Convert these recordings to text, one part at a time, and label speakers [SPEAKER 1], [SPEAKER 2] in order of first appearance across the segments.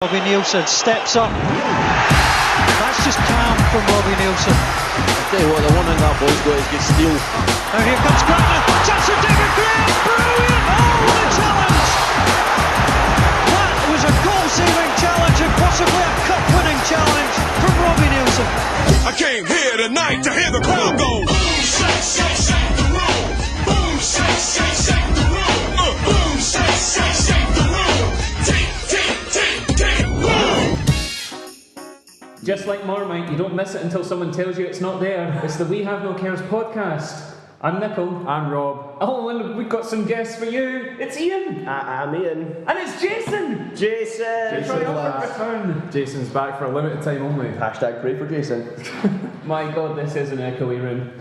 [SPEAKER 1] Robbie Nielsen steps up. That's just calm from Robbie Nielsen.
[SPEAKER 2] I tell you what, the one thing that boy's got is good steel.
[SPEAKER 1] And here comes Graham. Chance for David Graham. Brilliant! Oh, what a challenge! That was a goal-saving challenge and possibly a cup-winning challenge from Robbie Nielsen.
[SPEAKER 3] I came here tonight to hear the crowd go. Boom, shake, shake, shake the room. Boom, shake, shake, shake the room. Boom, shake, shake, shake the room. Tick, tick, tick, tick, boom.
[SPEAKER 4] Just like Marmite, you don't miss it until someone tells you it's not there. It's the We Have No Cares podcast. I'm Nickel.
[SPEAKER 5] I'm Rob.
[SPEAKER 4] Oh, and we've got some guests for you. It's Ian.
[SPEAKER 6] I'm Ian.
[SPEAKER 4] And it's Jason.
[SPEAKER 6] Jason.
[SPEAKER 4] Triumphant return.
[SPEAKER 5] Jason's back for a limited time only.
[SPEAKER 6] Hashtag pray for Jason.
[SPEAKER 4] My God, this is an echoey room.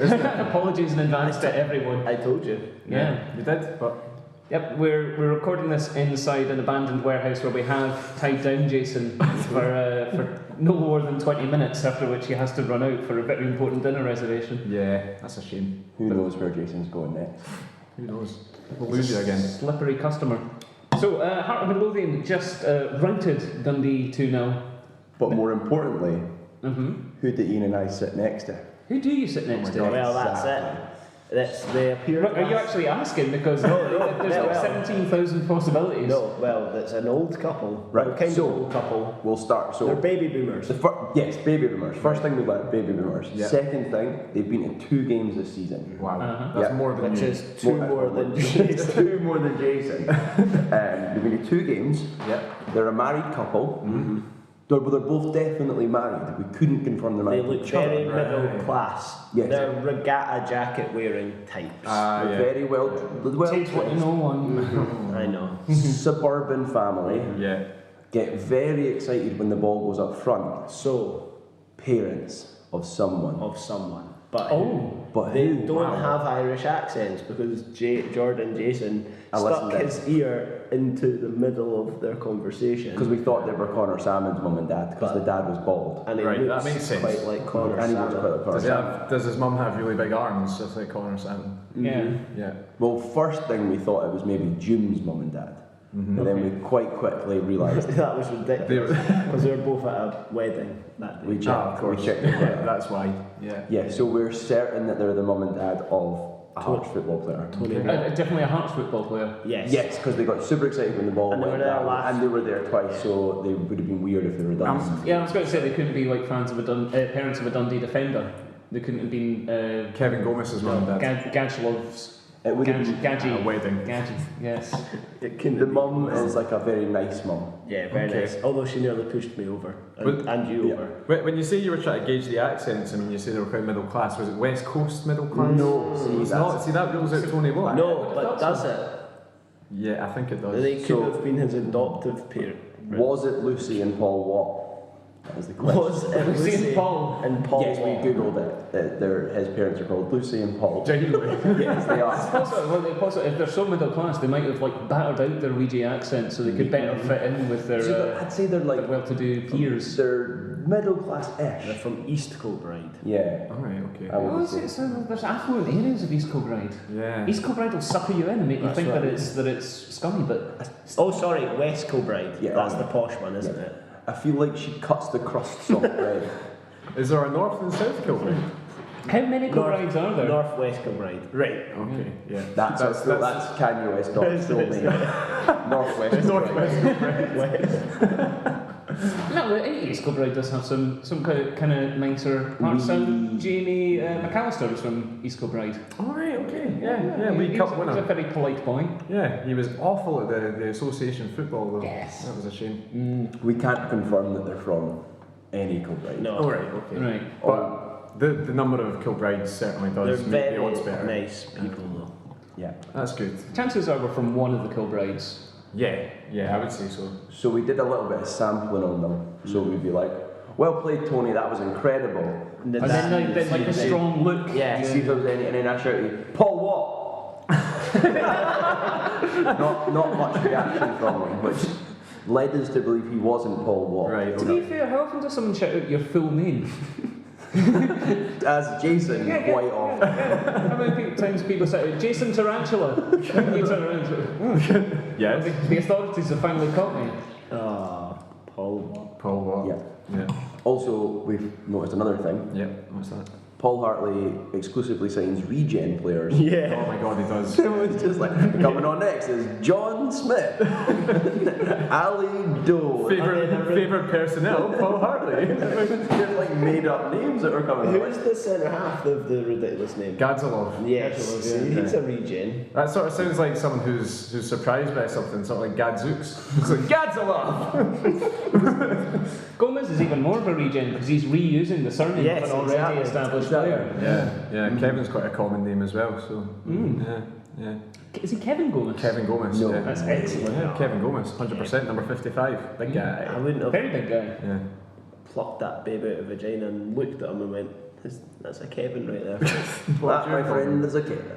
[SPEAKER 4] Apologies in advance to everyone.
[SPEAKER 6] I told you.
[SPEAKER 4] Yeah.
[SPEAKER 5] You did, but
[SPEAKER 4] Yep, we're recording this inside an abandoned warehouse where we have tied down Jason for no more than 20 minutes, after which he has to run out for a very important dinner reservation.
[SPEAKER 5] yeah, that's a shame.
[SPEAKER 6] Who knows where Jason's going next?
[SPEAKER 5] Who knows? We'll lose you again.
[SPEAKER 4] Slippery customer. So, Heart of Midlothian just routed Dundee 2-0.
[SPEAKER 6] But more importantly,
[SPEAKER 4] Mm-hmm.
[SPEAKER 6] who do Ian and I sit next to?
[SPEAKER 4] Who do you sit next to?
[SPEAKER 6] God.
[SPEAKER 7] Well, that's
[SPEAKER 6] Exactly.
[SPEAKER 7] it. That's the appearance.
[SPEAKER 4] Are you actually asking? Because
[SPEAKER 7] No,
[SPEAKER 4] there's
[SPEAKER 7] yeah,
[SPEAKER 4] like
[SPEAKER 7] well.
[SPEAKER 4] 17,000 possibilities.
[SPEAKER 7] No, well, it's an old couple.
[SPEAKER 6] Right,
[SPEAKER 7] Well, kind
[SPEAKER 6] so-
[SPEAKER 7] of old couple.
[SPEAKER 6] We'll start. So
[SPEAKER 7] They're baby boomers.
[SPEAKER 6] yes, baby boomers. First thing we learned, baby boomers.
[SPEAKER 5] Yeah.
[SPEAKER 6] Second thing, they've been to 2 games this season.
[SPEAKER 5] Wow,
[SPEAKER 4] Uh-huh.
[SPEAKER 5] that's
[SPEAKER 6] Yeah.
[SPEAKER 5] more than
[SPEAKER 7] Which
[SPEAKER 5] you.
[SPEAKER 7] is two more than Jason.
[SPEAKER 6] 2 more than Jason. They've been to 2 games.
[SPEAKER 5] Yeah.
[SPEAKER 6] They're a married couple. They're both definitely married. We couldn't confirm they're
[SPEAKER 7] They
[SPEAKER 6] married.
[SPEAKER 7] look
[SPEAKER 6] to each other.
[SPEAKER 7] very
[SPEAKER 5] Right.
[SPEAKER 7] middle class.
[SPEAKER 6] Yes.
[SPEAKER 7] They're regatta jacket wearing types.
[SPEAKER 6] They're
[SPEAKER 5] yeah.
[SPEAKER 6] very well
[SPEAKER 4] Takes what you know one.
[SPEAKER 7] I know.
[SPEAKER 6] suburban family.
[SPEAKER 5] Yeah.
[SPEAKER 6] Get very excited when the ball goes up front.
[SPEAKER 7] So,
[SPEAKER 6] Parents of someone.
[SPEAKER 7] of someone. But
[SPEAKER 4] Oh.
[SPEAKER 6] But
[SPEAKER 7] they
[SPEAKER 6] who?
[SPEAKER 7] don't
[SPEAKER 5] Wow.
[SPEAKER 7] have Irish accents because Jordan Jason
[SPEAKER 6] I
[SPEAKER 7] stuck
[SPEAKER 6] listened
[SPEAKER 7] his ear into the middle of their conversation.
[SPEAKER 6] Because we thought they were Connor Salmon's mum and dad, because the dad was bald.
[SPEAKER 7] And he
[SPEAKER 5] Right,
[SPEAKER 7] looks
[SPEAKER 5] that makes sense.
[SPEAKER 7] quite like Connor
[SPEAKER 6] And he looks
[SPEAKER 7] Salmon.
[SPEAKER 6] quite like Connor
[SPEAKER 5] Does, he
[SPEAKER 6] Salmon.
[SPEAKER 5] have, does his mum have really big arms, just like Connor Salmon?
[SPEAKER 4] Yeah.
[SPEAKER 5] Yeah.
[SPEAKER 6] Well, first thing we thought it was maybe June's mum and dad. And then we quite quickly realised
[SPEAKER 7] That was ridiculous because they were both at a wedding that day.
[SPEAKER 6] we checked.
[SPEAKER 5] Ah, of course.
[SPEAKER 6] We checked
[SPEAKER 5] Yeah, that's why. Yeah.
[SPEAKER 6] Yeah, so we're certain that they're the mum and dad of a Hearts football player.
[SPEAKER 4] Definitely a Hearts football player.
[SPEAKER 7] Yes.
[SPEAKER 6] Yes, because they got super excited when the ball
[SPEAKER 7] And they
[SPEAKER 6] went
[SPEAKER 7] were there
[SPEAKER 6] down,
[SPEAKER 7] last.
[SPEAKER 6] and they were there twice, so they would have been weird if they were done.
[SPEAKER 4] Yeah, I was going to say they couldn't be like fans of parents of a Dundee defender. They couldn't have been
[SPEAKER 5] Kevin Gomez's mum and dad.
[SPEAKER 4] Gadgelov's.
[SPEAKER 6] It would have been,
[SPEAKER 4] Gadgy.
[SPEAKER 5] A wedding.
[SPEAKER 4] Gadgy, yes.
[SPEAKER 7] It couldn't
[SPEAKER 6] the
[SPEAKER 7] have
[SPEAKER 6] mum
[SPEAKER 7] been.
[SPEAKER 6] is like a very nice mum.
[SPEAKER 7] Yeah, very
[SPEAKER 5] Okay.
[SPEAKER 7] nice. Although she nearly pushed me over and you
[SPEAKER 6] Yeah.
[SPEAKER 7] over.
[SPEAKER 5] When you say you were trying to gauge the accents, I mean, you say they were quite middle class. Was it West Coast middle class?
[SPEAKER 6] No, see,
[SPEAKER 5] It's
[SPEAKER 6] that's-
[SPEAKER 5] not. See, that rules out Tony Watt.
[SPEAKER 7] No, but does it?
[SPEAKER 5] Yeah, I think it does.
[SPEAKER 7] They could
[SPEAKER 6] So-
[SPEAKER 7] have been his adoptive parent.
[SPEAKER 6] Was it Lucy and Paul Watt? That was the question.
[SPEAKER 7] Was it
[SPEAKER 4] Lucy and
[SPEAKER 7] Lucy
[SPEAKER 4] Paul?
[SPEAKER 7] and Paul?
[SPEAKER 6] Yes, we googled it. His parents are called Lucy and Paul.
[SPEAKER 5] Genuinely.
[SPEAKER 6] Yes, they are.
[SPEAKER 4] If they're so middle class, they might have like battered out their Ouija accent so they could better fit in with
[SPEAKER 6] So
[SPEAKER 4] their
[SPEAKER 6] I'd say they're like
[SPEAKER 4] well-to-do peers.
[SPEAKER 6] they're middle
[SPEAKER 7] They're
[SPEAKER 6] class-ish.
[SPEAKER 7] from East Kilbride.
[SPEAKER 6] Yeah,
[SPEAKER 5] All right. Okay.
[SPEAKER 6] I
[SPEAKER 4] Oh,
[SPEAKER 6] would say.
[SPEAKER 4] there's affluent areas of East Kilbride.
[SPEAKER 5] Yeah.
[SPEAKER 4] East Kilbride will sucker you in and make you
[SPEAKER 7] That's
[SPEAKER 4] think
[SPEAKER 7] right.
[SPEAKER 4] that it's scummy, but
[SPEAKER 7] Oh, sorry, West Kilbride.
[SPEAKER 6] Yeah,
[SPEAKER 7] That's
[SPEAKER 6] right.
[SPEAKER 7] the posh one, isn't
[SPEAKER 6] Yeah.
[SPEAKER 7] it?
[SPEAKER 6] I feel like she cuts the crusts off bread.
[SPEAKER 5] Is there a north and south Kilburn?
[SPEAKER 4] how many Kilbrides are there?
[SPEAKER 7] Northwest Kilbride.
[SPEAKER 5] Right. Okay. Yeah.
[SPEAKER 6] That's Kanye West dog still name. Northwest.
[SPEAKER 4] No, East Kilbride does have some kind of nicer parts. And Jamie McAllister was from East Kilbride.
[SPEAKER 5] All right. Okay. Yeah. League Cup
[SPEAKER 4] He's a
[SPEAKER 5] winner.
[SPEAKER 4] very polite boy.
[SPEAKER 5] Yeah. He was awful at the association football though.
[SPEAKER 4] Yes.
[SPEAKER 5] That was a shame.
[SPEAKER 6] We can't confirm that they're from any Kilbride.
[SPEAKER 7] No.
[SPEAKER 5] All right. Okay.
[SPEAKER 4] Right.
[SPEAKER 5] But the number of Kilbrides certainly
[SPEAKER 7] They're
[SPEAKER 5] does make the odds
[SPEAKER 7] very
[SPEAKER 5] better.
[SPEAKER 7] nice people, though.
[SPEAKER 6] Yeah.
[SPEAKER 5] That's good.
[SPEAKER 4] Chances are we're from one of the Kilbrides.
[SPEAKER 5] Yeah. I would say so.
[SPEAKER 6] So we did a little bit of sampling on them. So we'd be like, "Well played, Tony. That was incredible."
[SPEAKER 4] And then like a strong look.
[SPEAKER 7] Yeah.
[SPEAKER 6] See if there was any, and then I shouted, "Paul Watt." not much reaction from him, which led us to believe he wasn't Paul Watt.
[SPEAKER 5] Right.
[SPEAKER 4] To be fair, how often does someone shout out your full name?
[SPEAKER 6] As Jason, quite often.
[SPEAKER 4] How many times people say, Jason Tarantula? And you turn around and go,
[SPEAKER 5] Yes.
[SPEAKER 4] the authorities have finally caught me.
[SPEAKER 7] Oh,
[SPEAKER 5] Paul what?
[SPEAKER 6] Yeah. Also, we've noticed another thing.
[SPEAKER 5] Yeah. What's that?
[SPEAKER 6] Paul Hartley exclusively signs regen players.
[SPEAKER 5] Oh my God, he does.
[SPEAKER 6] So it's just like, coming on next is John Smith, Ali Doe.
[SPEAKER 5] Favourite personnel, Paul Hartley.
[SPEAKER 6] There's like made up names that are coming up.
[SPEAKER 7] Who's the centre half of the ridiculous name?
[SPEAKER 5] Gadzalov.
[SPEAKER 7] Yes,
[SPEAKER 5] Yeah.
[SPEAKER 7] he's a regen.
[SPEAKER 5] That sort of sounds like someone who's surprised by something, sort of like Gadzooks. It's like Gadzalov!
[SPEAKER 4] Gomez is even more of a regen because he's reusing the surname
[SPEAKER 7] Yes,
[SPEAKER 4] of an already
[SPEAKER 7] exactly.
[SPEAKER 4] established player.
[SPEAKER 5] Yeah. Kevin's quite a common name as well, so. Yeah.
[SPEAKER 4] Is he Kevin Gomez?
[SPEAKER 5] Kevin Gomez.
[SPEAKER 6] No.
[SPEAKER 5] Yeah.
[SPEAKER 4] That's excellent.
[SPEAKER 5] Yeah, Kevin Gomez, 100%, number 55. Big guy.
[SPEAKER 7] I wouldn't have
[SPEAKER 4] Very big guy.
[SPEAKER 5] Yeah.
[SPEAKER 7] plucked that babe out of vagina and looked at him and went, that's a Kevin right there.
[SPEAKER 6] That, my friend, is a Kevin.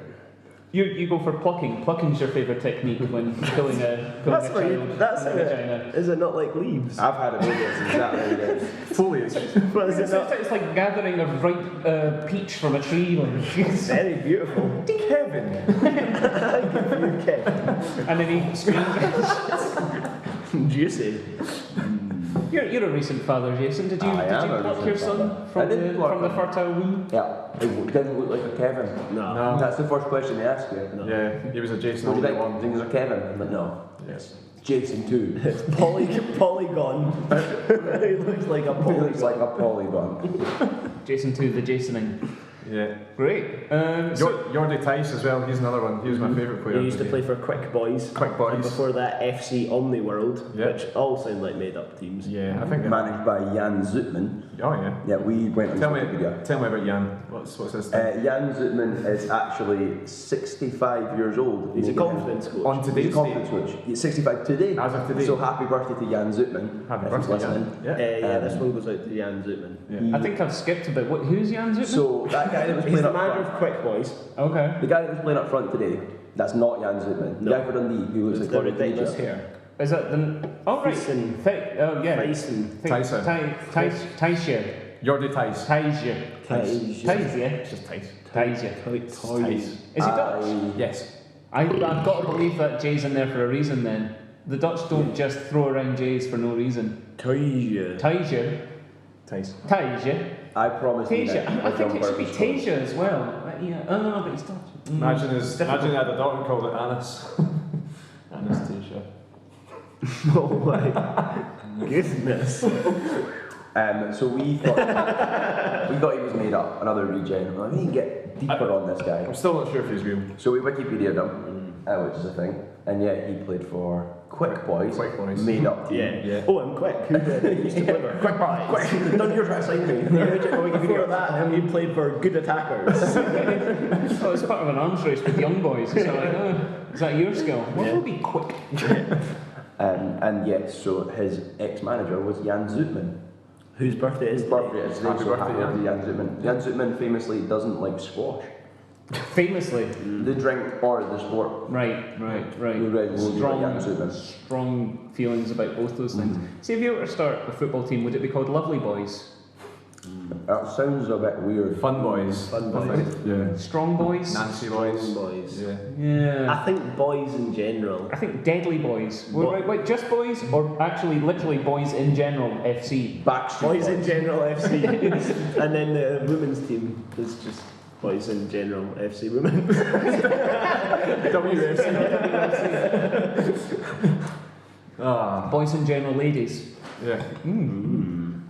[SPEAKER 4] You go for plucking. Plucking's your favourite technique when killing a
[SPEAKER 7] That's
[SPEAKER 4] child.
[SPEAKER 7] what you, that's
[SPEAKER 4] in the
[SPEAKER 7] how
[SPEAKER 4] vagina.
[SPEAKER 7] it, is it not like leaves?
[SPEAKER 6] I've had a baby, it's exactly what it is.
[SPEAKER 5] Foliage.
[SPEAKER 7] Well, is it not
[SPEAKER 4] It's like gathering a ripe peach from a tree.
[SPEAKER 7] very beautiful?
[SPEAKER 5] Kevin.
[SPEAKER 7] You Kevin.
[SPEAKER 4] And then he screams.
[SPEAKER 7] Juicy.
[SPEAKER 4] You're a recent father, Jason. Did you
[SPEAKER 6] I am a
[SPEAKER 4] pluck
[SPEAKER 6] recent
[SPEAKER 4] your son
[SPEAKER 6] father. I
[SPEAKER 4] from
[SPEAKER 6] did pluck
[SPEAKER 4] the
[SPEAKER 6] him.
[SPEAKER 4] fertile womb?
[SPEAKER 6] Yeah, it doesn't look like a Kevin.
[SPEAKER 7] No.
[SPEAKER 6] That's the first question they ask you.
[SPEAKER 7] No.
[SPEAKER 5] Yeah, he was a Jason
[SPEAKER 6] What do you
[SPEAKER 5] only
[SPEAKER 6] think?
[SPEAKER 5] one.
[SPEAKER 6] Think there's a Kevin? I'm like, no.
[SPEAKER 5] Yes.
[SPEAKER 6] Jason too.
[SPEAKER 7] It's polygon. It looks like a
[SPEAKER 6] He
[SPEAKER 7] polygon.
[SPEAKER 6] looks like a polygon.
[SPEAKER 4] Jason 2, the Jasoning.
[SPEAKER 5] Yeah.
[SPEAKER 4] Great.
[SPEAKER 5] Jordi Tice as well, he's another one. He was my favourite player.
[SPEAKER 7] He used to play for Quick Boys.
[SPEAKER 5] Quick Boys.
[SPEAKER 7] And before that, FC Omniworld,
[SPEAKER 5] Yeah.
[SPEAKER 7] which all sound like made up teams.
[SPEAKER 5] Yeah, I think.
[SPEAKER 6] Managed by Jan Zoetman.
[SPEAKER 5] Oh yeah.
[SPEAKER 6] Yeah, we went on
[SPEAKER 5] Tell
[SPEAKER 6] Wikipedia.
[SPEAKER 5] me about Jan. What's his thing?
[SPEAKER 6] Jan Zoetman is actually 65 years old.
[SPEAKER 7] He's a
[SPEAKER 6] Maybe
[SPEAKER 7] confidence coach.
[SPEAKER 5] On
[SPEAKER 6] He's a
[SPEAKER 5] today's
[SPEAKER 6] confidence
[SPEAKER 5] date.
[SPEAKER 6] coach. He's 65 today.
[SPEAKER 5] As of today.
[SPEAKER 6] So happy birthday to Jan Zoetman.
[SPEAKER 5] Happy
[SPEAKER 6] if he's
[SPEAKER 5] birthday,
[SPEAKER 6] listening.
[SPEAKER 5] Jan. Yeah.
[SPEAKER 7] This one goes out to Jan Zoetman.
[SPEAKER 5] Yeah.
[SPEAKER 4] I think I've skipped a bit. Who's Jan Zoetman?
[SPEAKER 6] So that guy that was
[SPEAKER 7] He's
[SPEAKER 6] playing
[SPEAKER 7] the
[SPEAKER 6] up
[SPEAKER 7] manager
[SPEAKER 6] front,
[SPEAKER 7] of Quick Boys.
[SPEAKER 4] Okay.
[SPEAKER 6] the guy that was playing up front today, that's not Jan Zoetman. The
[SPEAKER 7] No.
[SPEAKER 6] guy for Dundee who looks
[SPEAKER 7] With
[SPEAKER 6] like
[SPEAKER 7] the
[SPEAKER 6] Gordon
[SPEAKER 7] ridiculous
[SPEAKER 6] Taylor.
[SPEAKER 7] hair.
[SPEAKER 4] Is that the... Oh, right.
[SPEAKER 7] Tyson.
[SPEAKER 4] Oh, yeah.
[SPEAKER 7] Tyson.
[SPEAKER 5] Tyson.
[SPEAKER 4] Taisha.
[SPEAKER 5] Jordi Tice.
[SPEAKER 4] Taisha. Taisha.
[SPEAKER 5] It's just Tice.
[SPEAKER 4] Taisha.
[SPEAKER 5] Tice.
[SPEAKER 4] Is he Dutch?
[SPEAKER 5] Yes.
[SPEAKER 4] I've got to believe that J's in there for a reason then. The Dutch don't just throw around J's for no reason.
[SPEAKER 7] Tasia.
[SPEAKER 4] Taisha.
[SPEAKER 5] Tice.
[SPEAKER 4] Taisha.
[SPEAKER 6] I promise you
[SPEAKER 4] Taisha.
[SPEAKER 6] that.
[SPEAKER 4] I think it should be Taisha as well. Yeah. Oh, no, but he's Dutch.
[SPEAKER 5] Imagine he
[SPEAKER 4] difficult.
[SPEAKER 5] had a daughter and called it Anis. Anastasia.
[SPEAKER 7] Oh my goodness.
[SPEAKER 6] So we thought he was made up, another regen. I'm like, we need to get deeper on this guy.
[SPEAKER 5] I'm still not sure if he's real.
[SPEAKER 6] So we Wikipedia'd him, which is a thing. And yeah, he played for Quick Boys.
[SPEAKER 5] Quick Boys.
[SPEAKER 6] Made up team.
[SPEAKER 5] Yeah.
[SPEAKER 7] Oh, I'm Quick. Who used to play for Quick Boys?
[SPEAKER 6] Quick! Done your try sign me.
[SPEAKER 7] Before that, he played for Good Attackers.
[SPEAKER 4] Oh, it's part of an arms race with young boys. It's like, is that your skill? What would be quick?
[SPEAKER 6] And yes, so his ex-manager was Jan Zoetman.
[SPEAKER 7] Whose birthday is
[SPEAKER 6] His birthday is today,
[SPEAKER 5] Happy
[SPEAKER 6] so
[SPEAKER 5] birthday,
[SPEAKER 6] happy birthday, Jan Zoetman. Jan Zoetman famously doesn't like squash.
[SPEAKER 4] Famously.
[SPEAKER 6] The drink or the sport.
[SPEAKER 4] Right.
[SPEAKER 6] We read loads about Jan Zoetman.
[SPEAKER 4] Strong feelings about both those things. See, if you were to start a football team, would it be called Lovely Boys?
[SPEAKER 6] That sounds a bit weird.
[SPEAKER 5] Fun Boys.
[SPEAKER 7] Fun
[SPEAKER 5] I think. Yeah.
[SPEAKER 4] Strong Boys?
[SPEAKER 5] Nancy Boys.
[SPEAKER 7] Boys.
[SPEAKER 5] Yeah.
[SPEAKER 4] Yeah.
[SPEAKER 7] I think boys in general.
[SPEAKER 4] I think Deadly Boys. Wait, just boys, or actually literally boys in general, FC?
[SPEAKER 6] Backstreet
[SPEAKER 7] Boys in general FC. And then the women's team is just boys in general FC women.
[SPEAKER 5] Ah.
[SPEAKER 4] Boys in general ladies.
[SPEAKER 5] Yeah.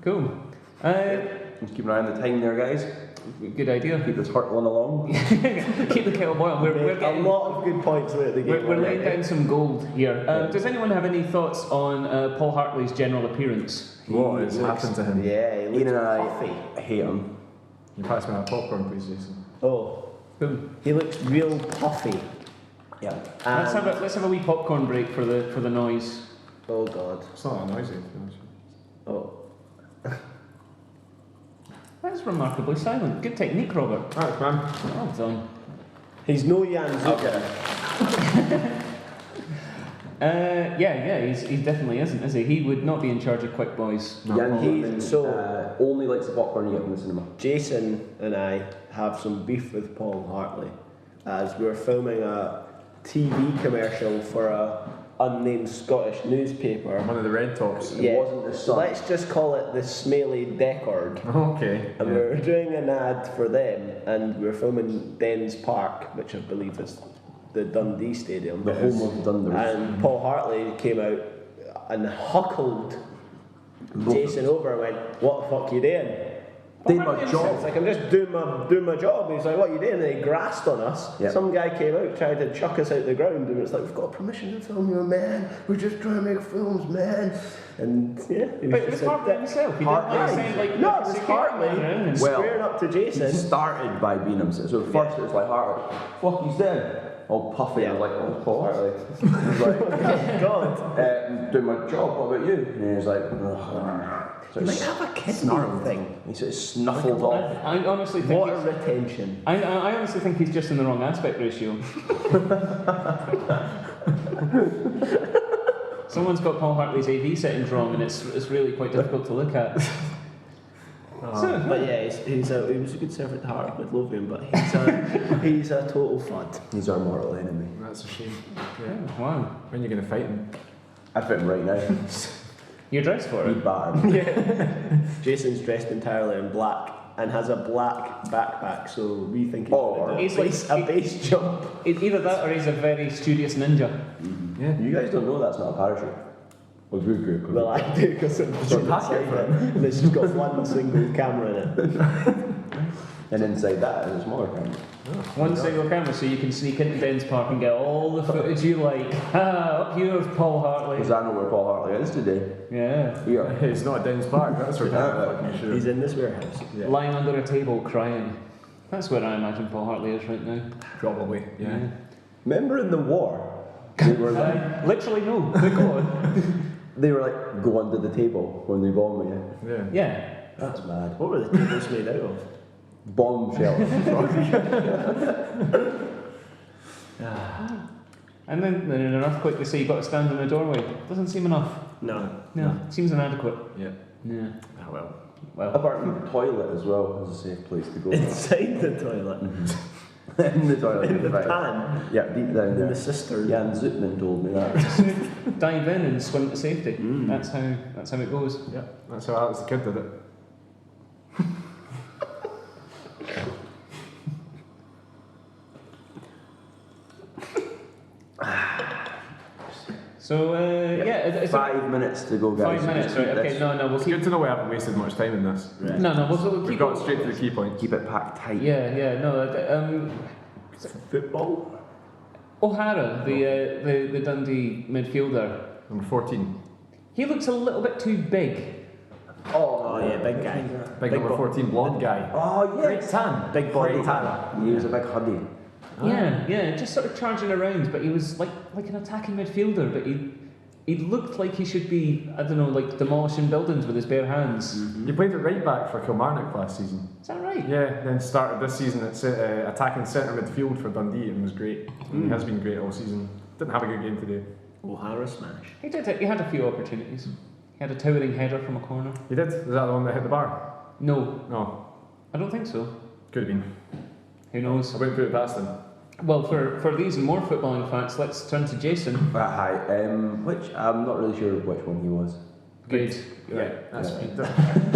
[SPEAKER 4] Cool.
[SPEAKER 6] Just keep an eye on the time there, guys.
[SPEAKER 4] Good idea.
[SPEAKER 6] Keep this hurtling along.
[SPEAKER 4] Keep the kettle boiling. We're
[SPEAKER 7] a
[SPEAKER 4] getting...
[SPEAKER 7] lot of good points throughout the game.
[SPEAKER 4] We're laying down some gold here. Does anyone have any thoughts on Paul Hartley's general appearance?
[SPEAKER 5] What has happened to him?
[SPEAKER 7] Yeah, he looks
[SPEAKER 6] Ian and I
[SPEAKER 7] puffy.
[SPEAKER 6] hate him.
[SPEAKER 5] You pass me that popcorn, please, Jason.
[SPEAKER 7] Oh,
[SPEAKER 4] Cool.
[SPEAKER 7] he looks real puffy.
[SPEAKER 6] Yeah.
[SPEAKER 4] Let's have a wee popcorn break for the noise.
[SPEAKER 7] Oh God.
[SPEAKER 5] It's not that noisy, to be honest.
[SPEAKER 7] Oh.
[SPEAKER 4] That's remarkably silent. Good technique, Robert.
[SPEAKER 5] Thanks, man.
[SPEAKER 4] Well done.
[SPEAKER 7] He's no Jan Zoetman.
[SPEAKER 4] Yeah, he definitely isn't, is he? He would not be in charge of Quick Boys.
[SPEAKER 6] Jan Zoetman
[SPEAKER 7] so-
[SPEAKER 6] only likes the popcorn you get from the cinema.
[SPEAKER 7] Jason and I have some beef with Paul Hartley as we were filming a TV commercial for a unnamed Scottish newspaper.
[SPEAKER 5] One of the red tops.
[SPEAKER 6] It wasn't the Sun.
[SPEAKER 7] Let's just call it the Smelly Deckard.
[SPEAKER 5] Okay.
[SPEAKER 7] And we were doing an ad for them, and we were filming Dens Park, which I believe is the Dundee Stadium.
[SPEAKER 6] The home of Dundee.
[SPEAKER 7] And Paul Hartley came out and huckled Jason over and went, "What the fuck you doing?"
[SPEAKER 6] Did my
[SPEAKER 7] It's
[SPEAKER 6] job.
[SPEAKER 7] like, I'm just doing my job. He's like, "What are you doing?" And he grassed on us.
[SPEAKER 6] Yeah.
[SPEAKER 7] Some guy came out, tried to chuck us out the ground, and it's like, "We've got permission to film you, man. We're just trying to make films, man." And yeah, he
[SPEAKER 4] But it was
[SPEAKER 7] just a
[SPEAKER 4] Hartley
[SPEAKER 7] dick.
[SPEAKER 4] himself. He
[SPEAKER 6] Hartley.
[SPEAKER 4] didn't say like
[SPEAKER 7] No, it was Hartley
[SPEAKER 4] Hartley.
[SPEAKER 7] squaring up to
[SPEAKER 6] He
[SPEAKER 7] Jason.
[SPEAKER 6] started by being himself. So first it was like Hartley, fuck, he's dead. All puffy. I was like, oh, Paul Hartley. He was like,
[SPEAKER 7] God.
[SPEAKER 6] doing my job, what about you? And he was like,
[SPEAKER 7] You might have a kidney thing.
[SPEAKER 6] he sort of snuffled off.
[SPEAKER 4] I honestly think
[SPEAKER 7] Water
[SPEAKER 4] he's-
[SPEAKER 7] retention.
[SPEAKER 4] I honestly think he's just in the wrong aspect ratio. Someone's got Paul Hartley's AV settings wrong, and it's really quite difficult to look at.
[SPEAKER 7] But yeah, he was a good servant to Heart of Midlothian, but he's a total fud.
[SPEAKER 6] He's our mortal enemy.
[SPEAKER 5] That's a shame.
[SPEAKER 4] Yeah, wow.
[SPEAKER 5] When are you going to fight him?
[SPEAKER 6] I'd fit him right now.
[SPEAKER 4] You're dressed for
[SPEAKER 6] He'd
[SPEAKER 4] it.
[SPEAKER 6] batter.
[SPEAKER 7] Jason's dressed entirely in black and has a black backpack, so we think he's
[SPEAKER 6] Oh,
[SPEAKER 7] going
[SPEAKER 4] he's
[SPEAKER 7] to do
[SPEAKER 4] like-
[SPEAKER 7] a base jump.
[SPEAKER 4] Either that, or he's a very studious ninja.
[SPEAKER 5] Yeah.
[SPEAKER 6] You guys don't know that's not a parachute. Well, good.
[SPEAKER 7] Well, I do because I'm
[SPEAKER 6] So
[SPEAKER 7] just
[SPEAKER 6] pack it
[SPEAKER 7] inside
[SPEAKER 6] for
[SPEAKER 7] it, and it's just got one single camera in it.
[SPEAKER 6] And inside that is a smaller camera.
[SPEAKER 4] One single camera, so you can sneak into Dens Park and get all the footage you like. Up here with Paul Hartley.
[SPEAKER 6] Because I know where Paul Hartley is today.
[SPEAKER 4] Yeah.
[SPEAKER 6] Here.
[SPEAKER 5] It's not a Downs Park, that's for fucking sure.
[SPEAKER 7] He's in this warehouse.
[SPEAKER 5] Yeah.
[SPEAKER 4] Lying under a table crying. That's where I imagine Paul Hartley is right now.
[SPEAKER 5] Probably, yeah.
[SPEAKER 6] Remember in the war? They were like,
[SPEAKER 4] Literally no. Go on.
[SPEAKER 6] they were like, go under the table when they bomb you.
[SPEAKER 5] Yeah.
[SPEAKER 4] Yeah.
[SPEAKER 6] That's mad.
[SPEAKER 7] What were the tables made out of?
[SPEAKER 6] Bomb shells.
[SPEAKER 4] And then in an earthquake they say you've got to stand in a doorway. Doesn't seem enough.
[SPEAKER 7] No.
[SPEAKER 4] No. Seems inadequate.
[SPEAKER 5] Yeah.
[SPEAKER 4] Yeah.
[SPEAKER 5] Ah, well.
[SPEAKER 4] Well.
[SPEAKER 6] Apart from the toilet as well, is a safe place to go.
[SPEAKER 7] Inside the toilet.
[SPEAKER 6] In the toilet.
[SPEAKER 7] In the
[SPEAKER 6] right.
[SPEAKER 7] pan.
[SPEAKER 6] Yeah, deep down
[SPEAKER 7] In
[SPEAKER 6] there.
[SPEAKER 7] the cistern.
[SPEAKER 6] Jan Zootman told me that.
[SPEAKER 4] Dive in and swim to safety. That's how it goes.
[SPEAKER 5] Yeah, that's how Alex the Kid did it.
[SPEAKER 4] So is it
[SPEAKER 6] 5 minutes to go, guys.
[SPEAKER 4] 5 minutes,
[SPEAKER 6] Just
[SPEAKER 4] right?
[SPEAKER 6] keep
[SPEAKER 4] Okay,
[SPEAKER 6] this-
[SPEAKER 4] no, we'll
[SPEAKER 5] It's
[SPEAKER 4] keep.
[SPEAKER 5] good to know we haven't wasted much time in this.
[SPEAKER 4] No, we'll
[SPEAKER 5] We've
[SPEAKER 4] keep.
[SPEAKER 5] got straight to the key points.
[SPEAKER 6] Keep it packed tight.
[SPEAKER 4] Yeah, no.
[SPEAKER 7] Football.
[SPEAKER 4] O'Hara, the Dundee midfielder,
[SPEAKER 5] Number 14.
[SPEAKER 4] he looks a little bit too big.
[SPEAKER 7] Oh yeah, big guy.
[SPEAKER 5] Big number
[SPEAKER 7] bo-
[SPEAKER 5] 14, blonde guy.
[SPEAKER 6] Oh, yes.
[SPEAKER 5] Tan.
[SPEAKER 7] Big body.
[SPEAKER 5] Great tan.
[SPEAKER 6] He was a big huggy.
[SPEAKER 4] Yeah, just sort of charging around, but he was like an attacking midfielder, but he looked like he should be, I don't know, like demolishing buildings with his bare hands.
[SPEAKER 5] He played at right back for Kilmarnock last season.
[SPEAKER 4] Is that right?
[SPEAKER 5] Yeah, then started this season at attacking centre midfield for Dundee and was great. He has been great all season. Didn't have a good game today.
[SPEAKER 7] O'Hara smash.
[SPEAKER 4] He did. He had a few opportunities. He had a towering header from a corner.
[SPEAKER 5] He did? Is that the one that hit the bar?
[SPEAKER 4] No,
[SPEAKER 5] No.
[SPEAKER 4] I don't think so.
[SPEAKER 5] Could have been.
[SPEAKER 4] Who knows?
[SPEAKER 5] I wouldn't put it past him.
[SPEAKER 4] Well, for these and more footballing facts, let's turn to Jason.
[SPEAKER 6] Hi. Which I'm not really sure which one he was.
[SPEAKER 4] Good.
[SPEAKER 5] Right, that's fine.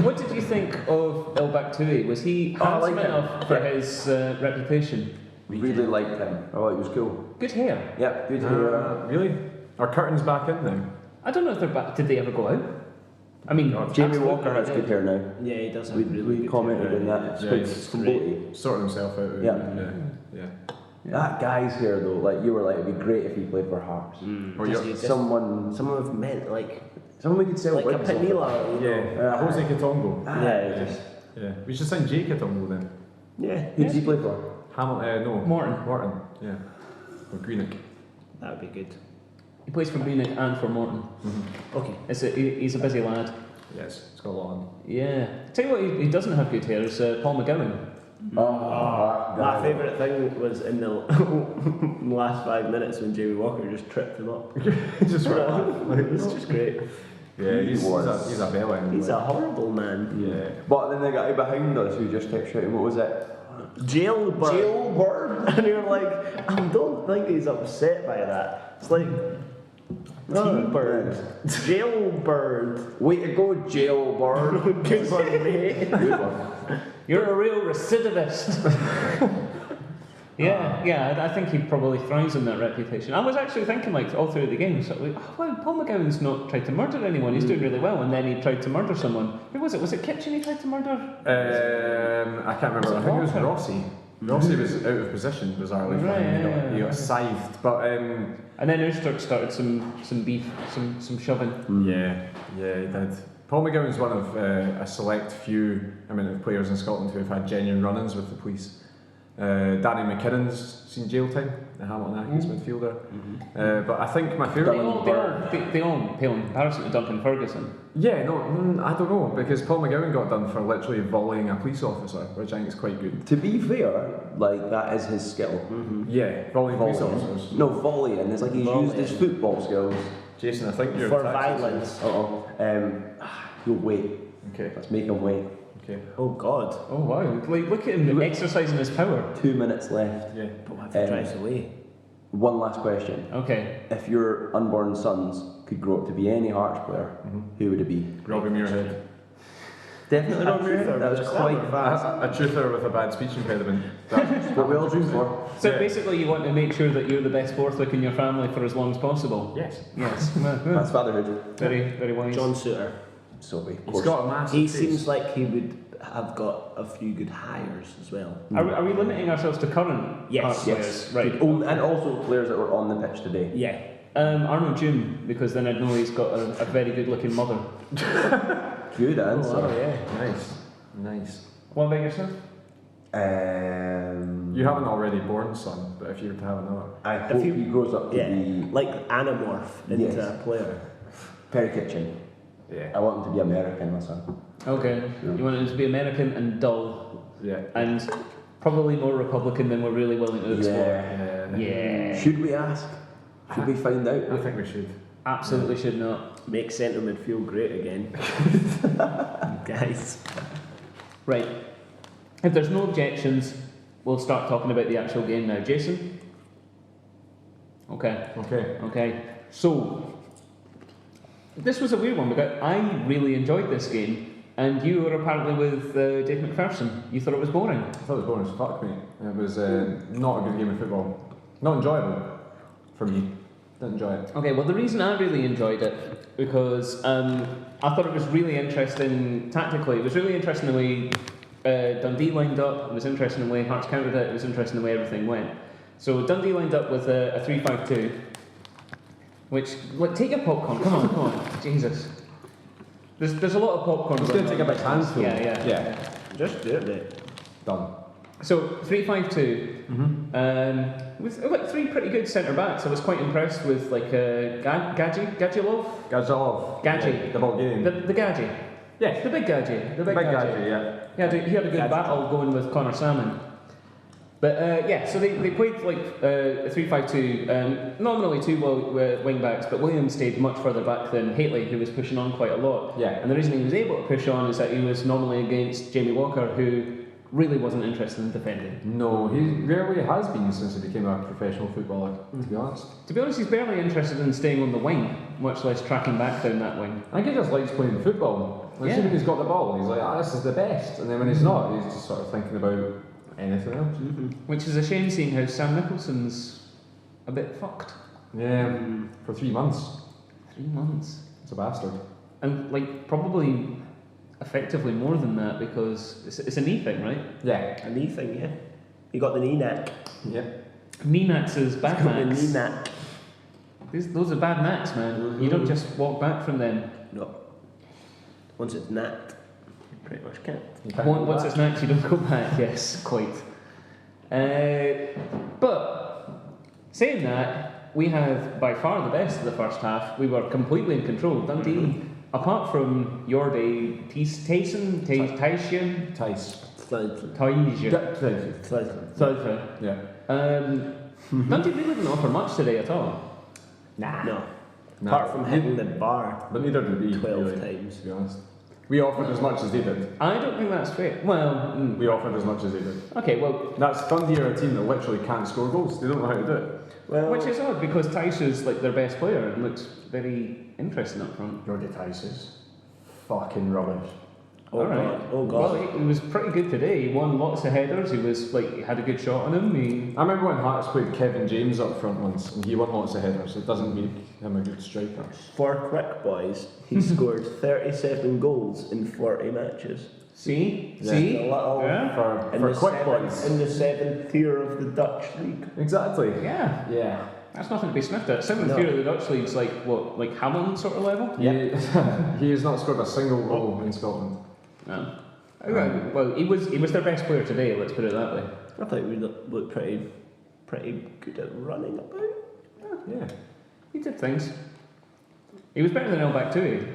[SPEAKER 4] What did you think of El Baktouи? Was he
[SPEAKER 6] Oh, I like
[SPEAKER 4] handsome
[SPEAKER 6] him.
[SPEAKER 4] enough for
[SPEAKER 6] Yeah.
[SPEAKER 4] his reputation?
[SPEAKER 6] Really liked him. I thought he was cool.
[SPEAKER 4] Good hair.
[SPEAKER 6] Yeah, good hair.
[SPEAKER 5] Really? Are curtains back in now?
[SPEAKER 4] I don't know if they're back. Did they ever go out? I mean,
[SPEAKER 6] Jamie
[SPEAKER 4] absolutely
[SPEAKER 6] Walker has
[SPEAKER 4] they
[SPEAKER 6] good
[SPEAKER 4] did.
[SPEAKER 6] hair now.
[SPEAKER 7] Yeah, he does have
[SPEAKER 6] We,
[SPEAKER 7] really
[SPEAKER 6] we
[SPEAKER 7] good
[SPEAKER 6] commented
[SPEAKER 7] hair.
[SPEAKER 6] on that.
[SPEAKER 5] Yeah,
[SPEAKER 6] It's
[SPEAKER 5] he's
[SPEAKER 6] completely.
[SPEAKER 5] Sorting himself out.
[SPEAKER 6] Yeah.
[SPEAKER 5] Yeah.
[SPEAKER 6] That guy's hair though, like you were like, it'd be great if he played for Hearts.
[SPEAKER 5] Or
[SPEAKER 7] Just-
[SPEAKER 5] you're,
[SPEAKER 7] just-
[SPEAKER 6] Someone
[SPEAKER 7] Someone have meant like
[SPEAKER 6] we could sell
[SPEAKER 7] a
[SPEAKER 6] wigs off.
[SPEAKER 7] Panila. You know.
[SPEAKER 5] yeah. Jose Katongo.
[SPEAKER 7] Yeah, just
[SPEAKER 5] Yeah. We should sign Jay Katongo then.
[SPEAKER 7] yeah.
[SPEAKER 6] Who does he play for?
[SPEAKER 5] No.
[SPEAKER 4] Morton.
[SPEAKER 5] Morton. Yeah. Or Greenock.
[SPEAKER 7] That would be good.
[SPEAKER 4] He plays for Greenock and for Morton.
[SPEAKER 7] Okay.
[SPEAKER 4] He's a busy lad.
[SPEAKER 5] Yes, it's got a lot on.
[SPEAKER 4] Yeah. Tell you what, he doesn't have good hair. Is Paul McGowan.
[SPEAKER 6] Oh,
[SPEAKER 7] My favourite thing was in the last 5 minutes when Jamie Walker just tripped him up.
[SPEAKER 5] Just for a laugh.
[SPEAKER 7] It's just great.
[SPEAKER 5] Yeah, he's
[SPEAKER 6] was.
[SPEAKER 5] a bellend.
[SPEAKER 7] He's a horrible man.
[SPEAKER 5] Yeah.
[SPEAKER 6] But then the guy behind us who just kept shouting, what was it?
[SPEAKER 7] Jailbird. And you're like, I don't think he's upset by that. It's like, T-Bird. Jailbird.
[SPEAKER 6] Way to go, jailbird.
[SPEAKER 7] Good one, mate.
[SPEAKER 6] Good one.
[SPEAKER 4] You're a real recidivist. Yeah, I think he probably thrives on that reputation. I was actually thinking, like, all through the game, sort of like, oh, wow, Paul McGowan's not tried to murder anyone, he's doing really well, and then he tried to murder someone. Who was it? Was it Kitchen he tried to murder?
[SPEAKER 5] I can't remember. I think it was Rossi. Rossi was out of position, bizarrely.
[SPEAKER 4] Right,
[SPEAKER 5] He got scythed. But
[SPEAKER 4] and then Usturk started some beef, some shoving.
[SPEAKER 5] yeah, he did. Paul McGowan's one of a select few amount of players in Scotland who have had genuine run-ins with the police. Danny McKinnon's seen jail time, the Hamilton Accies midfielder. But I think my favourite one...
[SPEAKER 4] They all pale in comparison to Duncan Ferguson.
[SPEAKER 5] Yeah, no, I don't know, because Paul McGowan got done for literally volleying a police officer, which I think is quite good.
[SPEAKER 6] To be fair, like, that is his skill.
[SPEAKER 5] Yeah, volleying police officers.
[SPEAKER 6] No, volleying. It's like he's used his football skills.
[SPEAKER 5] Jason, I think you're...
[SPEAKER 7] For violence.
[SPEAKER 6] You'll wait.
[SPEAKER 5] Okay.
[SPEAKER 6] Let's make him wait.
[SPEAKER 5] Okay.
[SPEAKER 7] Oh, God.
[SPEAKER 4] Oh wow, like, look at him exercising his power.
[SPEAKER 6] 2 minutes left.
[SPEAKER 5] Yeah.
[SPEAKER 7] But what if he drives away?
[SPEAKER 6] One last question.
[SPEAKER 4] Okay.
[SPEAKER 6] If your unborn sons could grow up to be any Hearts player, who would it be?
[SPEAKER 5] Robbie Muirhead.
[SPEAKER 6] Definitely Robbie Muirhead. That was quite fast.
[SPEAKER 5] A truther with a bad speech impediment.
[SPEAKER 6] That's what we all dream for.
[SPEAKER 4] So
[SPEAKER 5] Yeah.
[SPEAKER 4] basically you want to make sure that you're the best Borthwick in your family for as long as possible?
[SPEAKER 5] Yes.
[SPEAKER 4] Yes.
[SPEAKER 6] That's fatherhood.
[SPEAKER 4] Very wise.
[SPEAKER 7] John Suter.
[SPEAKER 6] So of
[SPEAKER 5] He's
[SPEAKER 6] course.
[SPEAKER 5] got a massive
[SPEAKER 7] He
[SPEAKER 5] face.
[SPEAKER 7] seems like he would have got a few good hires as well.
[SPEAKER 4] Are we limiting ourselves to current
[SPEAKER 7] Yes.
[SPEAKER 4] Hearts
[SPEAKER 6] Yes.
[SPEAKER 4] players? Right.
[SPEAKER 6] And also players that were on the pitch today.
[SPEAKER 7] Yeah.
[SPEAKER 4] Arnold June, because then I'd know he's got a very good looking mother.
[SPEAKER 6] Good answer.
[SPEAKER 7] Oh, yeah.
[SPEAKER 5] Nice.
[SPEAKER 4] What about yourself?
[SPEAKER 5] You have an already born son, but if you were to have another...
[SPEAKER 6] I hope
[SPEAKER 7] you-
[SPEAKER 6] he grows up to
[SPEAKER 7] Yeah.
[SPEAKER 6] be
[SPEAKER 7] Like anamorph into
[SPEAKER 6] Yes.
[SPEAKER 7] a player.
[SPEAKER 6] Perry Kitchen.
[SPEAKER 5] Yeah.
[SPEAKER 6] I want him to be American, my son.
[SPEAKER 4] Okay. You want him to be American and dull,
[SPEAKER 5] Yeah.
[SPEAKER 4] and probably more Republican than we're really willing to explore.
[SPEAKER 5] Yeah.
[SPEAKER 4] Yeah.
[SPEAKER 6] Should we ask? Should we find out?
[SPEAKER 5] I think we should.
[SPEAKER 4] Absolutely should not.
[SPEAKER 7] Make centre midfield great again. Guys.
[SPEAKER 4] Right. If there's no objections, we'll start talking about the actual game now. Jason? Okay.
[SPEAKER 5] Okay.
[SPEAKER 4] So, this was a weird one because I really enjoyed this game, and you were apparently with Dave McPherson. You thought it was boring.
[SPEAKER 5] I thought it was boring as fuck, mate. It was not a good game of football. Not enjoyable for me. Didn't enjoy it.
[SPEAKER 4] Okay, well, the reason I really enjoyed it because I thought it was really interesting tactically. It was really interesting the way Dundee lined up. It was interesting the way Hearts countered it. It was interesting the way everything went. So Dundee lined up with a 3-5-2, which, like, take your popcorn. Come on, Jesus. There's a lot of popcorn.
[SPEAKER 5] It's going to take a bit handful.
[SPEAKER 4] Yeah.
[SPEAKER 7] Just do it, mate.
[SPEAKER 5] Done.
[SPEAKER 4] So 3-5-2. With like three pretty good centre backs. I was quite impressed with like Gadji.
[SPEAKER 5] Gazalov.
[SPEAKER 4] Gadji.
[SPEAKER 5] The Bulgarian.
[SPEAKER 4] The Gadji.
[SPEAKER 5] Yes.
[SPEAKER 4] The big Gadji. The big
[SPEAKER 5] Big
[SPEAKER 4] Gadji.
[SPEAKER 5] Gadji, yeah.
[SPEAKER 4] He had a good battle going with Connor Salmon. But so they played like a 3-5-2. Nominally two wing backs, but Williams stayed much further back than Haitley, who was pushing on quite a lot.
[SPEAKER 5] Yeah.
[SPEAKER 4] And the reason he was able to push on is that he was nominally against Jamie Walker, who really wasn't interested in defending.
[SPEAKER 5] No, he rarely has been since he became a professional footballer, to be honest.
[SPEAKER 4] To be honest, he's barely interested in staying on the wing, much less tracking back down that wing.
[SPEAKER 5] I think he just likes playing football. Like, as soon as he's got the ball, he's like, this is the best. And then when he's not, he's just sort of thinking about anything else.
[SPEAKER 4] Which is a shame, seeing how Sam Nicholson's a bit fucked.
[SPEAKER 5] Yeah, for 3 months.
[SPEAKER 4] 3 months.
[SPEAKER 5] It's a bastard.
[SPEAKER 4] And like probably effectively more than that because it's a knee thing, right?
[SPEAKER 5] Yeah.
[SPEAKER 7] A knee thing, yeah. You got the knee knack.
[SPEAKER 5] Yep.
[SPEAKER 4] Knee knacks is bad
[SPEAKER 7] Got the knee
[SPEAKER 4] knacks.
[SPEAKER 7] knack.
[SPEAKER 4] Those are bad knacks, man. You don't just walk back from them.
[SPEAKER 7] No. Once it's knacked, you pretty much can't.
[SPEAKER 4] Once it's knacks, you don't go back. Yes, quite. But saying that, we have by far the best of the first half. We were completely in control. Dundee, apart from your day, Tyson,
[SPEAKER 5] Yeah.
[SPEAKER 4] Dundee really didn't offer much today at all.
[SPEAKER 7] No. Apart from hitting the bar
[SPEAKER 5] But neither did we,
[SPEAKER 7] 12
[SPEAKER 5] really,
[SPEAKER 7] times.
[SPEAKER 5] to be honest. We offered as much as they did.
[SPEAKER 4] I don't think that's fair. Well,
[SPEAKER 5] We offered as much as they did.
[SPEAKER 4] okay, well,
[SPEAKER 5] That's Dundee are a team that literally can't score goals. They don't know how to do it.
[SPEAKER 7] Well,
[SPEAKER 4] which is odd because Tice is like their best player and looks very interesting up front.
[SPEAKER 5] Jordi Tice is fucking rubbish.
[SPEAKER 7] oh
[SPEAKER 4] All right.
[SPEAKER 7] god, oh
[SPEAKER 4] Well,
[SPEAKER 7] god.
[SPEAKER 4] he was pretty good today. He won lots of headers. He was like he had a good shot on him.
[SPEAKER 5] I remember when Hearts played Kevin James up front once, and he won lots of headers. It doesn't make him a good striker.
[SPEAKER 7] For quick boys, he scored 37 goals in 40 matches.
[SPEAKER 4] See,
[SPEAKER 5] Yeah.
[SPEAKER 4] see,
[SPEAKER 7] A little-
[SPEAKER 4] yeah,
[SPEAKER 7] In
[SPEAKER 5] For
[SPEAKER 7] the
[SPEAKER 5] quick
[SPEAKER 7] seventh-
[SPEAKER 5] boys.
[SPEAKER 7] in the 7th tier of the Dutch league.
[SPEAKER 5] Exactly.
[SPEAKER 4] yeah.
[SPEAKER 5] Yeah.
[SPEAKER 4] That's nothing to be sniffed at. Seventh
[SPEAKER 7] No.
[SPEAKER 4] tier of the Dutch league's like what, like Hamilton sort of level?
[SPEAKER 5] He has not scored a single goal in Scotland.
[SPEAKER 4] No. Well, he was their best player today. Let's put it that way.
[SPEAKER 7] I thought we looked pretty good at running about.
[SPEAKER 5] Yeah.
[SPEAKER 4] He did things. He was better than El Baktouhi,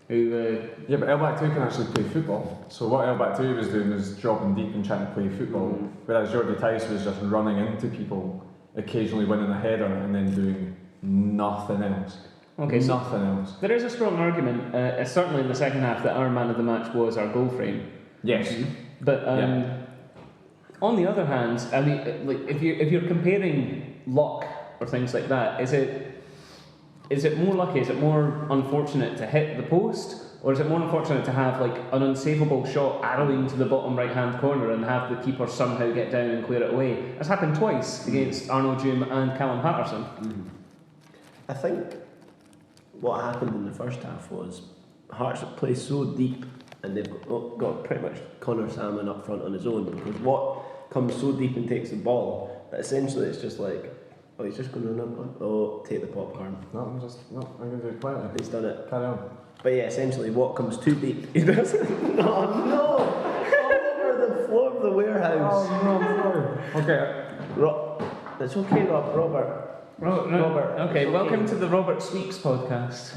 [SPEAKER 4] who
[SPEAKER 5] Yeah, but El Baktouhi can actually play football. So what El Baktouhi was doing was dropping deep and trying to play football, whereas Jordi Tice was just running into people, occasionally winning a header and then doing nothing else.
[SPEAKER 4] Okay, so
[SPEAKER 5] Nothing else.
[SPEAKER 4] there is a strong argument, certainly in the second half, that our man of the match was our goal frame.
[SPEAKER 5] Yes.
[SPEAKER 4] But
[SPEAKER 5] Yeah.
[SPEAKER 4] on the other hand, I mean, like if you're comparing luck or things like that, is it more lucky? Is it more unfortunate to hit the post, or is it more unfortunate to have like an unsavable shot arrowing to the bottom right hand corner and have the keeper somehow get down and clear it away? That's happened twice against Arnold Hume and Callum Patterson.
[SPEAKER 7] I think what happened in the first half was Hearts play so deep and they've got pretty much Connor Salmon up front on his own, because what comes so deep and takes the ball that essentially it's just like, oh, he's just going to run, oh, take the popcorn.
[SPEAKER 5] No, I'm going to do it quietly.
[SPEAKER 7] He's done it.
[SPEAKER 5] Carry on.
[SPEAKER 7] But yeah, essentially what comes too deep, he does it. No, all over the floor of the warehouse.
[SPEAKER 5] Okay.
[SPEAKER 7] It's okay, Robert. Robert.
[SPEAKER 4] Okay,
[SPEAKER 7] it's
[SPEAKER 4] welcome to the Robert Sweeps podcast.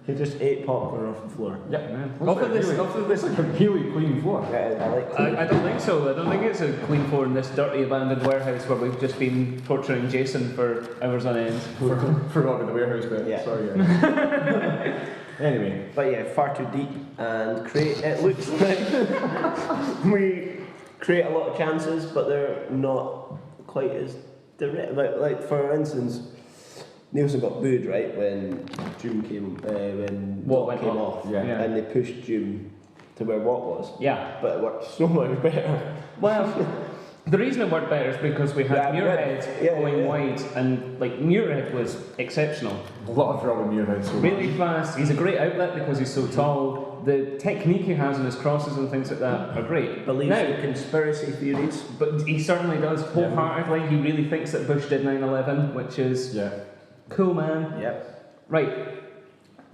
[SPEAKER 7] He just ate popcorn off the floor.
[SPEAKER 5] Yeah.
[SPEAKER 4] Off of this,
[SPEAKER 5] It's like a really clean floor.
[SPEAKER 7] Yeah, I like
[SPEAKER 4] I don't think so. I don't think it's a clean floor in this dirty abandoned warehouse where we've just been torturing Jason for hours on end.
[SPEAKER 5] Forgot about the warehouse bit.
[SPEAKER 7] Yeah.
[SPEAKER 5] Sorry, guys. Anyway.
[SPEAKER 7] But yeah, far too deep and it looks like we create a lot of chances, but they're not quite as direct. Like for instance, Nielsen got booed right when June came when
[SPEAKER 4] Watt
[SPEAKER 7] Watt
[SPEAKER 4] went
[SPEAKER 7] came
[SPEAKER 4] off.
[SPEAKER 7] off,
[SPEAKER 5] Yeah.
[SPEAKER 7] and they pushed June to where Watt was.
[SPEAKER 4] Yeah.
[SPEAKER 7] But it worked so much better.
[SPEAKER 4] Well, the reason it worked better is because we had
[SPEAKER 7] Yeah,
[SPEAKER 4] Muirhead
[SPEAKER 7] yeah,
[SPEAKER 4] going
[SPEAKER 7] yeah.
[SPEAKER 4] wide, and like Muirhead was exceptional.
[SPEAKER 5] A lot of Robin Muirhead. So
[SPEAKER 4] Really fast. He's a great outlet because he's so tall. The technique he has on his crosses and things like that are great.
[SPEAKER 7] Believes
[SPEAKER 4] Now,
[SPEAKER 7] in conspiracy theories.
[SPEAKER 4] but he certainly does wholeheartedly. He really thinks that Bush did 9/11, which is
[SPEAKER 5] Yeah.
[SPEAKER 4] cool, man.
[SPEAKER 7] Yep.
[SPEAKER 4] Right.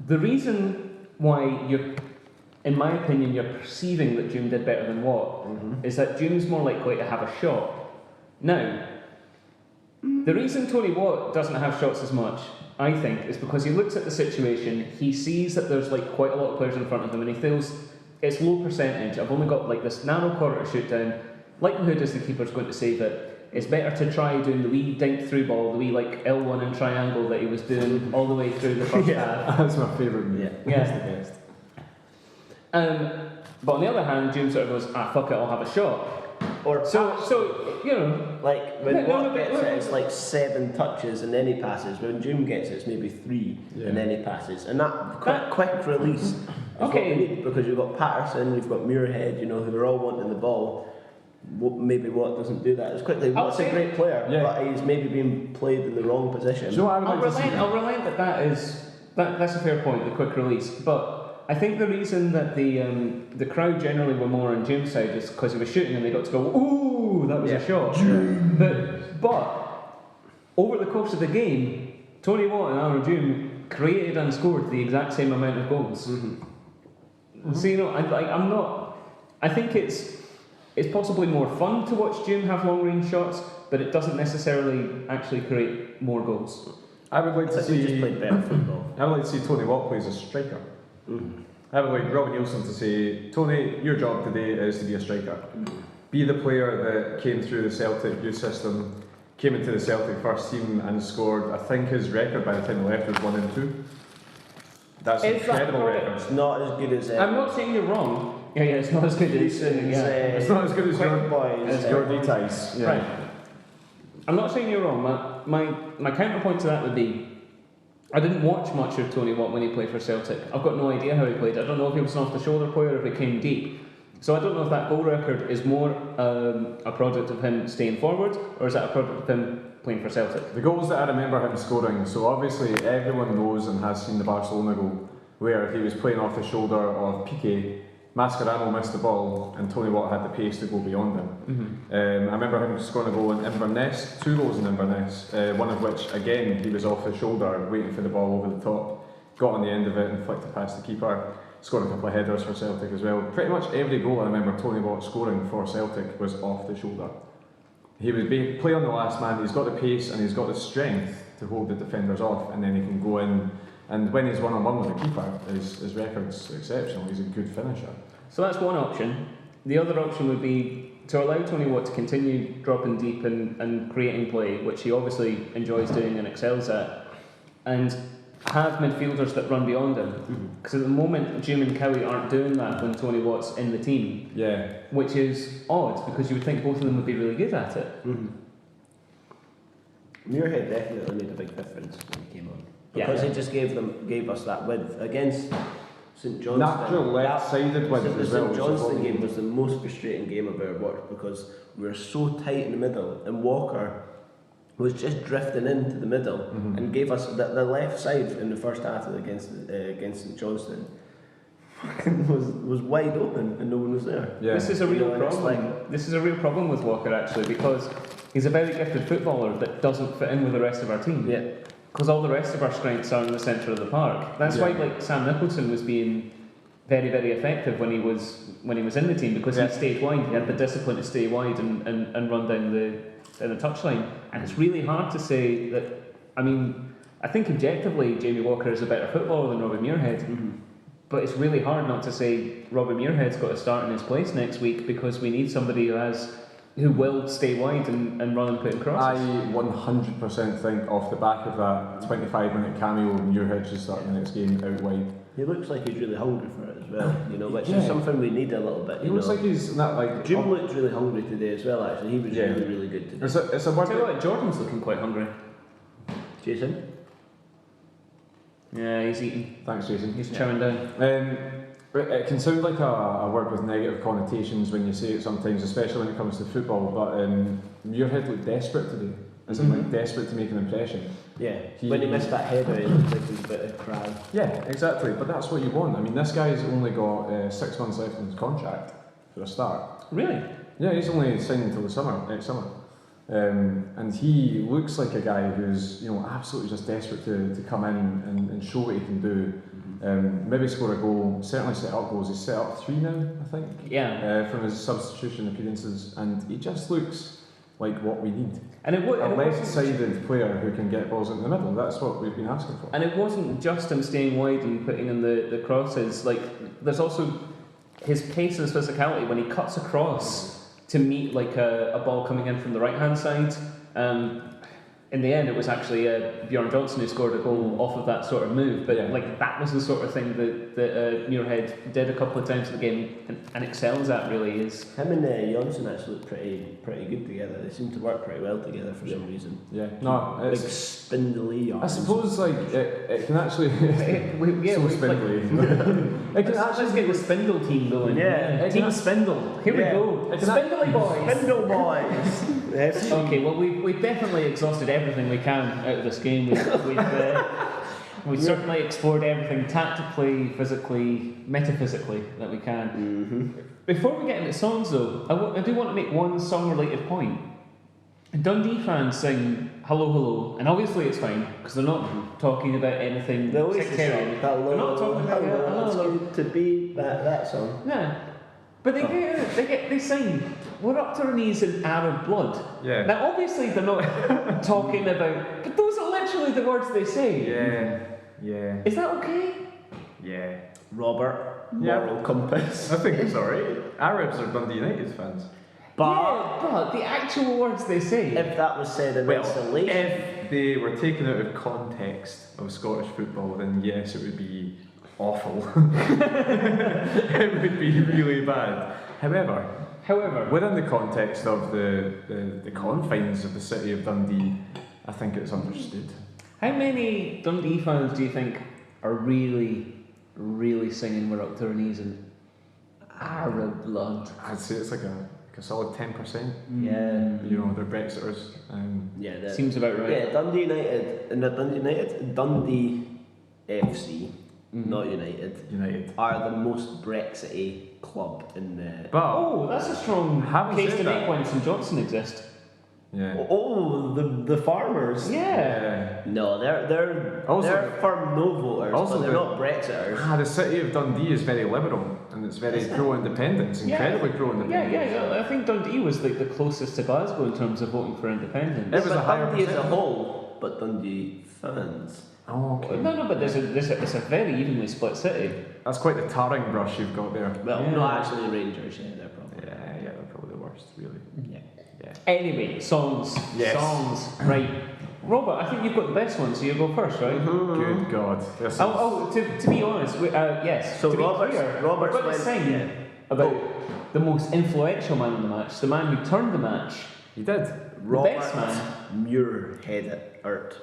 [SPEAKER 4] The reason why you're, in my opinion, you're perceiving that June did better than Watt is that June's more likely to have a shot. Now, the reason Tony Watt doesn't have shots as much, I think, is because he looks at the situation, he sees that there's like quite a lot of players in front of him, and he feels it's low percentage. I've only got like this narrow corner to shoot down. Likelihood is the keeper's going to save it. It's better to try doing the wee dink through ball, the wee like L1 and triangle that he was doing all the way through the first half.
[SPEAKER 5] That's my favourite move.
[SPEAKER 7] Yeah.
[SPEAKER 5] That's the best.
[SPEAKER 4] But on the other hand, June sort of goes, fuck it, I'll have a shot.
[SPEAKER 7] Or
[SPEAKER 4] So you know,
[SPEAKER 7] like when
[SPEAKER 4] No,
[SPEAKER 7] Watt
[SPEAKER 4] no,
[SPEAKER 7] gets
[SPEAKER 4] but-
[SPEAKER 7] it, it's like 7 touches and then he passes. When June gets it, it's maybe 3
[SPEAKER 5] Yeah.
[SPEAKER 7] and then he passes. And that quick release is
[SPEAKER 4] Okay.
[SPEAKER 7] what we need, because you've got Patterson, you've got Muirhead, you know, who are all wanting the ball. Maybe Watt doesn't do that as quickly.
[SPEAKER 4] I'll
[SPEAKER 7] Watt's a
[SPEAKER 4] say-
[SPEAKER 7] great player,
[SPEAKER 5] Yeah.
[SPEAKER 7] but he's maybe being played in the wrong position.
[SPEAKER 5] Do you know what I would like to see?
[SPEAKER 4] I'll relent that that's a fair point, the quick release. But I think the reason that the crowd generally were more on June's side is because he was shooting and they got to go, ooh, that was a shot. But over the course of the game, Tony Watt and Aaron June created and scored the exact same amount of goals. So you know, I'm not. I think it's possibly more fun to watch June have long range shots, but it doesn't necessarily actually create more goals.
[SPEAKER 5] I would like
[SPEAKER 7] I
[SPEAKER 5] to
[SPEAKER 7] think we just
[SPEAKER 5] see.
[SPEAKER 7] played better football.
[SPEAKER 5] I would like to see Tony Watt play as a striker. I would like Robin Nielsen to say, Tony, your job today is to be a striker. Be the player that came through the Celtic youth system, came into the Celtic first team and scored. I think his record by the time he left was 1 and 2. That's an
[SPEAKER 4] Is that
[SPEAKER 5] incredible
[SPEAKER 4] correct?
[SPEAKER 5] record.
[SPEAKER 7] It's not as good as.
[SPEAKER 4] I'm not saying you're wrong. Yeah, it's not as good as.
[SPEAKER 5] It's not as good as your
[SPEAKER 7] boys.
[SPEAKER 5] your details. Yeah.
[SPEAKER 4] Right. I'm not saying you're wrong. My counterpoint to that would be, I didn't watch much of Tony Watt when he played for Celtic. I've got no idea how he played. I don't know if he was an off-the-shoulder player or if he came deep. So I don't know if that goal record is more a product of him staying forward, or is that a product of him playing for Celtic?
[SPEAKER 5] The goals that I remember him scoring, so obviously everyone knows and has seen the Barcelona goal, where he was playing off the shoulder of Piqué, Mascherano missed the ball, and Tony Watt had the pace to go beyond him. I remember him scoring a goal in Inverness, 2 goals in Inverness, one of which, again, he was off the shoulder, waiting for the ball over the top, got on the end of it and flicked it past the keeper, scored a couple of headers for Celtic as well. Pretty much every goal I remember Tony Watt scoring for Celtic was off the shoulder. He would play on the last man, he's got the pace and he's got the strength to hold the defenders off, and then he can go in. And when he's one-on-one with the keeper, his record's exceptional. He's a good finisher.
[SPEAKER 4] So that's one option. The other option would be to allow Tony Watt to continue dropping deep and creating play, which he obviously enjoys doing and excels at, and have midfielders that run beyond him. Because at the moment, Jim and Cowie aren't doing that when Tony Watt's in the team.
[SPEAKER 5] Yeah.
[SPEAKER 4] Which is odd, because you would think both of them would be really good at it.
[SPEAKER 7] Muirhead definitely made a big difference when he came on. Because
[SPEAKER 4] Yeah.
[SPEAKER 7] he just gave us that width against St Johnstone.
[SPEAKER 5] Natural left-sided width
[SPEAKER 7] The
[SPEAKER 5] as well.
[SPEAKER 7] St
[SPEAKER 5] which is what
[SPEAKER 7] Johnstone
[SPEAKER 5] we
[SPEAKER 7] game
[SPEAKER 5] need.
[SPEAKER 7] was the most frustrating game I've ever watched, because we were so tight in the middle, and Walker was just drifting into the middle and gave us the left side in the first half against St Johnstone was wide open and no one was there.
[SPEAKER 5] Yeah.
[SPEAKER 4] This is a
[SPEAKER 7] You
[SPEAKER 4] real
[SPEAKER 7] know, and it's
[SPEAKER 4] problem. This is a real problem with Walker, actually, because he's a very gifted footballer that doesn't fit in with the rest of our team.
[SPEAKER 7] Yeah.
[SPEAKER 4] Because all the rest of our strengths are in the centre of the park. That's why, like, Sam Nicholson was being very, very effective when he was in the team, because he stayed wide. He had the discipline to stay wide and run down the touchline. And it's really hard to say that. I mean, I think objectively Jamie Walker is a better footballer than Robbie Muirhead. But it's really hard not to say Robbie Muirhead's got to start in his place next week, because we need somebody who will stay wide and run and put in crosses.
[SPEAKER 5] I 100% think off the back of that 25-minute cameo, Muirhead should start the next game out wide.
[SPEAKER 7] He looks like he's really hungry for it as well, which is something we need a little bit.
[SPEAKER 5] He looks like he's not like.
[SPEAKER 7] Jim looked really hungry today as well, actually. He was really, really good today.
[SPEAKER 5] It's a
[SPEAKER 4] I
[SPEAKER 5] work.
[SPEAKER 4] tell you what, Jordan's looking quite hungry.
[SPEAKER 7] Jason?
[SPEAKER 4] Yeah, he's eating.
[SPEAKER 5] Thanks, Jason.
[SPEAKER 4] He's chowing down.
[SPEAKER 5] It can sound like a word with negative connotations when you say it sometimes, especially when it comes to football, but Muirhead looked desperate today. Isn't like desperate to make an impression.
[SPEAKER 7] Yeah, when he missed that header, he looked like he was a bit of a cry.
[SPEAKER 5] Yeah, exactly, but that's what you want. I mean, this guy's only got 6 months left in his contract for a start.
[SPEAKER 4] Really?
[SPEAKER 5] Yeah, he's only signed until next summer. And he looks like a guy who's absolutely just desperate to come in and show what he can do. Maybe score a goal, certainly set up goals. He's set up 3 now, I think.
[SPEAKER 4] Yeah.
[SPEAKER 5] From his substitution appearances, and he just looks like what we need.
[SPEAKER 4] And
[SPEAKER 5] A left-sided player who can get balls into the middle. That's what we've been asking for.
[SPEAKER 4] And it wasn't just him staying wide and putting in the crosses. Like, there's also his pace and his physicality when he cuts across to meet like a ball coming in from the right-hand side. In the end, it was actually Bjorn Johnson who scored a goal off of that sort of move. But like that was the sort of thing that Muirhead did a couple of times in the game and excels at. Really is.
[SPEAKER 7] Him and Jonsson actually look pretty good together. They seem to work pretty well together for some reason.
[SPEAKER 5] Yeah, no,
[SPEAKER 7] Big
[SPEAKER 5] it's.
[SPEAKER 7] spindly arms.
[SPEAKER 5] I suppose like it can actually.
[SPEAKER 4] Yeah,
[SPEAKER 5] so
[SPEAKER 4] we-
[SPEAKER 5] spindly. It can
[SPEAKER 4] Let's
[SPEAKER 5] actually
[SPEAKER 4] get the Spindle team going.
[SPEAKER 7] Yeah.
[SPEAKER 4] Team Spindle. Here we go. Spindly boys.
[SPEAKER 7] Spindle boys.
[SPEAKER 4] Okay, well we've definitely exhausted everything we can out of this game. We've certainly explored everything tactically, physically, metaphysically that we can. Before we get into songs though, I do want to make one song related point. Dundee fans sing Hello Hello, and obviously it's fine because they're not talking about anything
[SPEAKER 7] They always
[SPEAKER 4] sectarian.
[SPEAKER 7] say,
[SPEAKER 4] They're not talking about
[SPEAKER 7] hello, it's good to be that song.
[SPEAKER 4] No. But they sing, we're up to our knees in Arab blood.
[SPEAKER 5] Yeah.
[SPEAKER 4] Now obviously they're not talking about, but those are literally the words they say.
[SPEAKER 5] Yeah.
[SPEAKER 4] Is that okay?
[SPEAKER 5] Yeah.
[SPEAKER 7] Robert,
[SPEAKER 5] Yeah.
[SPEAKER 7] moral compass.
[SPEAKER 5] I think it's alright. Arabs are Dundee United fans.
[SPEAKER 4] But the actual words they say.
[SPEAKER 7] If that was said in isolation,
[SPEAKER 5] if they were taken out of context of Scottish football, then yes, it would be awful. It would be really bad. However, within the context of the confines of the city of Dundee, I think it's understood.
[SPEAKER 4] How many Dundee fans do you think are really, really singing "We're Up to Our Knees in Arab Blood"?
[SPEAKER 5] I'd say it's like a solid 10%.
[SPEAKER 4] Yeah.
[SPEAKER 5] You know, they're Brexiters.
[SPEAKER 7] Yeah, that
[SPEAKER 4] Seems about right.
[SPEAKER 7] Yeah, Dundee FC, not United, are the most Brexity club in the.
[SPEAKER 5] But
[SPEAKER 4] Oh, that's a strong
[SPEAKER 5] Having
[SPEAKER 4] case
[SPEAKER 5] said
[SPEAKER 4] to make
[SPEAKER 5] that-
[SPEAKER 4] when St Johnson exist.
[SPEAKER 5] yeah.
[SPEAKER 7] Oh, the farmers.
[SPEAKER 4] Yeah.
[SPEAKER 7] No, they're
[SPEAKER 5] Also-
[SPEAKER 7] firm no voters,
[SPEAKER 5] also
[SPEAKER 7] but they're
[SPEAKER 5] the-
[SPEAKER 7] not Brexiters.
[SPEAKER 5] The city of Dundee is very liberal and it's very pro-independence, incredibly pro-independence.
[SPEAKER 4] Yeah. I think Dundee was like the closest to Glasgow in terms of voting for independence.
[SPEAKER 5] It was a
[SPEAKER 7] But
[SPEAKER 5] higher
[SPEAKER 7] Dundee as a
[SPEAKER 5] percentage.
[SPEAKER 7] whole, but Dundee fans.
[SPEAKER 5] Oh, okay.
[SPEAKER 4] No, but it's a very evenly split city.
[SPEAKER 5] That's quite the tarring brush you've got there.
[SPEAKER 7] Well,
[SPEAKER 4] Yeah.
[SPEAKER 7] not actually Rangers, yeah, they're probably.
[SPEAKER 5] Yeah, they're probably the worst, really.
[SPEAKER 7] Yeah.
[SPEAKER 4] Anyway, songs.
[SPEAKER 5] Yes.
[SPEAKER 4] Songs. Right. Robert, I think you've got the best one, so you go first, right?
[SPEAKER 5] Good God. This is...
[SPEAKER 4] To be honest, yes.
[SPEAKER 7] So
[SPEAKER 4] to be
[SPEAKER 7] Robert's
[SPEAKER 4] clear,
[SPEAKER 7] went.
[SPEAKER 4] we're going to sing about the most influential man in the match, the man who turned the match.
[SPEAKER 5] You did?
[SPEAKER 7] Robert
[SPEAKER 4] best man.
[SPEAKER 7] Muirhead Ert.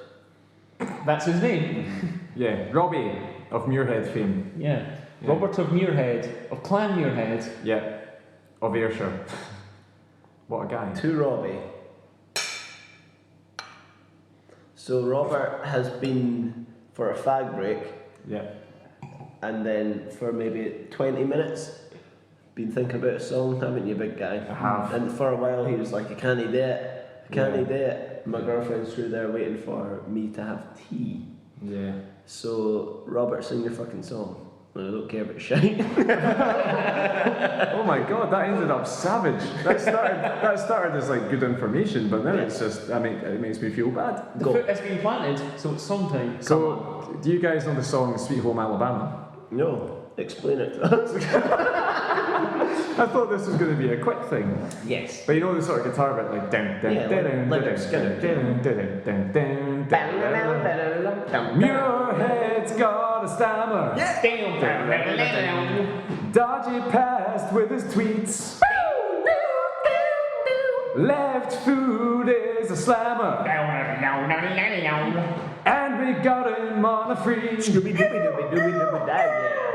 [SPEAKER 4] That's his name.
[SPEAKER 5] Yeah, Robbie of Muirhead fame.
[SPEAKER 4] Yeah.
[SPEAKER 5] Yeah.
[SPEAKER 4] Robert of Muirhead, of Clan Muirhead.
[SPEAKER 5] Yeah, of Ayrshire. What a guy.
[SPEAKER 7] To Robbie. So Robert has been for a fag break,
[SPEAKER 5] Yeah.
[SPEAKER 7] and then for maybe 20 minutes, been thinking about a song, haven't you, big guy?
[SPEAKER 5] I have.
[SPEAKER 7] And for a while he was like, I can't do it, I can't do it. My girlfriend's through there waiting for me to have tea.
[SPEAKER 5] Yeah.
[SPEAKER 7] So, Robert, sing your fucking song. I don't care about shite.
[SPEAKER 5] Oh my God, that ended up savage. That started as like good information, but then it's just, it makes me feel bad.
[SPEAKER 4] The
[SPEAKER 7] Go.
[SPEAKER 4] foot has been planted, so it's song time.
[SPEAKER 5] So, do you guys know the song Sweet Home Alabama?
[SPEAKER 7] No, explain it to us.
[SPEAKER 5] I thought this was going to be a quick thing.
[SPEAKER 4] Yes.
[SPEAKER 5] But you know the sort of guitar bit, like dun dun
[SPEAKER 7] Yeah,
[SPEAKER 5] dun
[SPEAKER 7] like
[SPEAKER 5] dun
[SPEAKER 7] Leonard
[SPEAKER 5] dun
[SPEAKER 7] Skinner.
[SPEAKER 5] dun dun dun dun dun dun. Muirhead's got a stammer. Dodgy past with his tweets. Left foot is a slammer. And we got him on a free.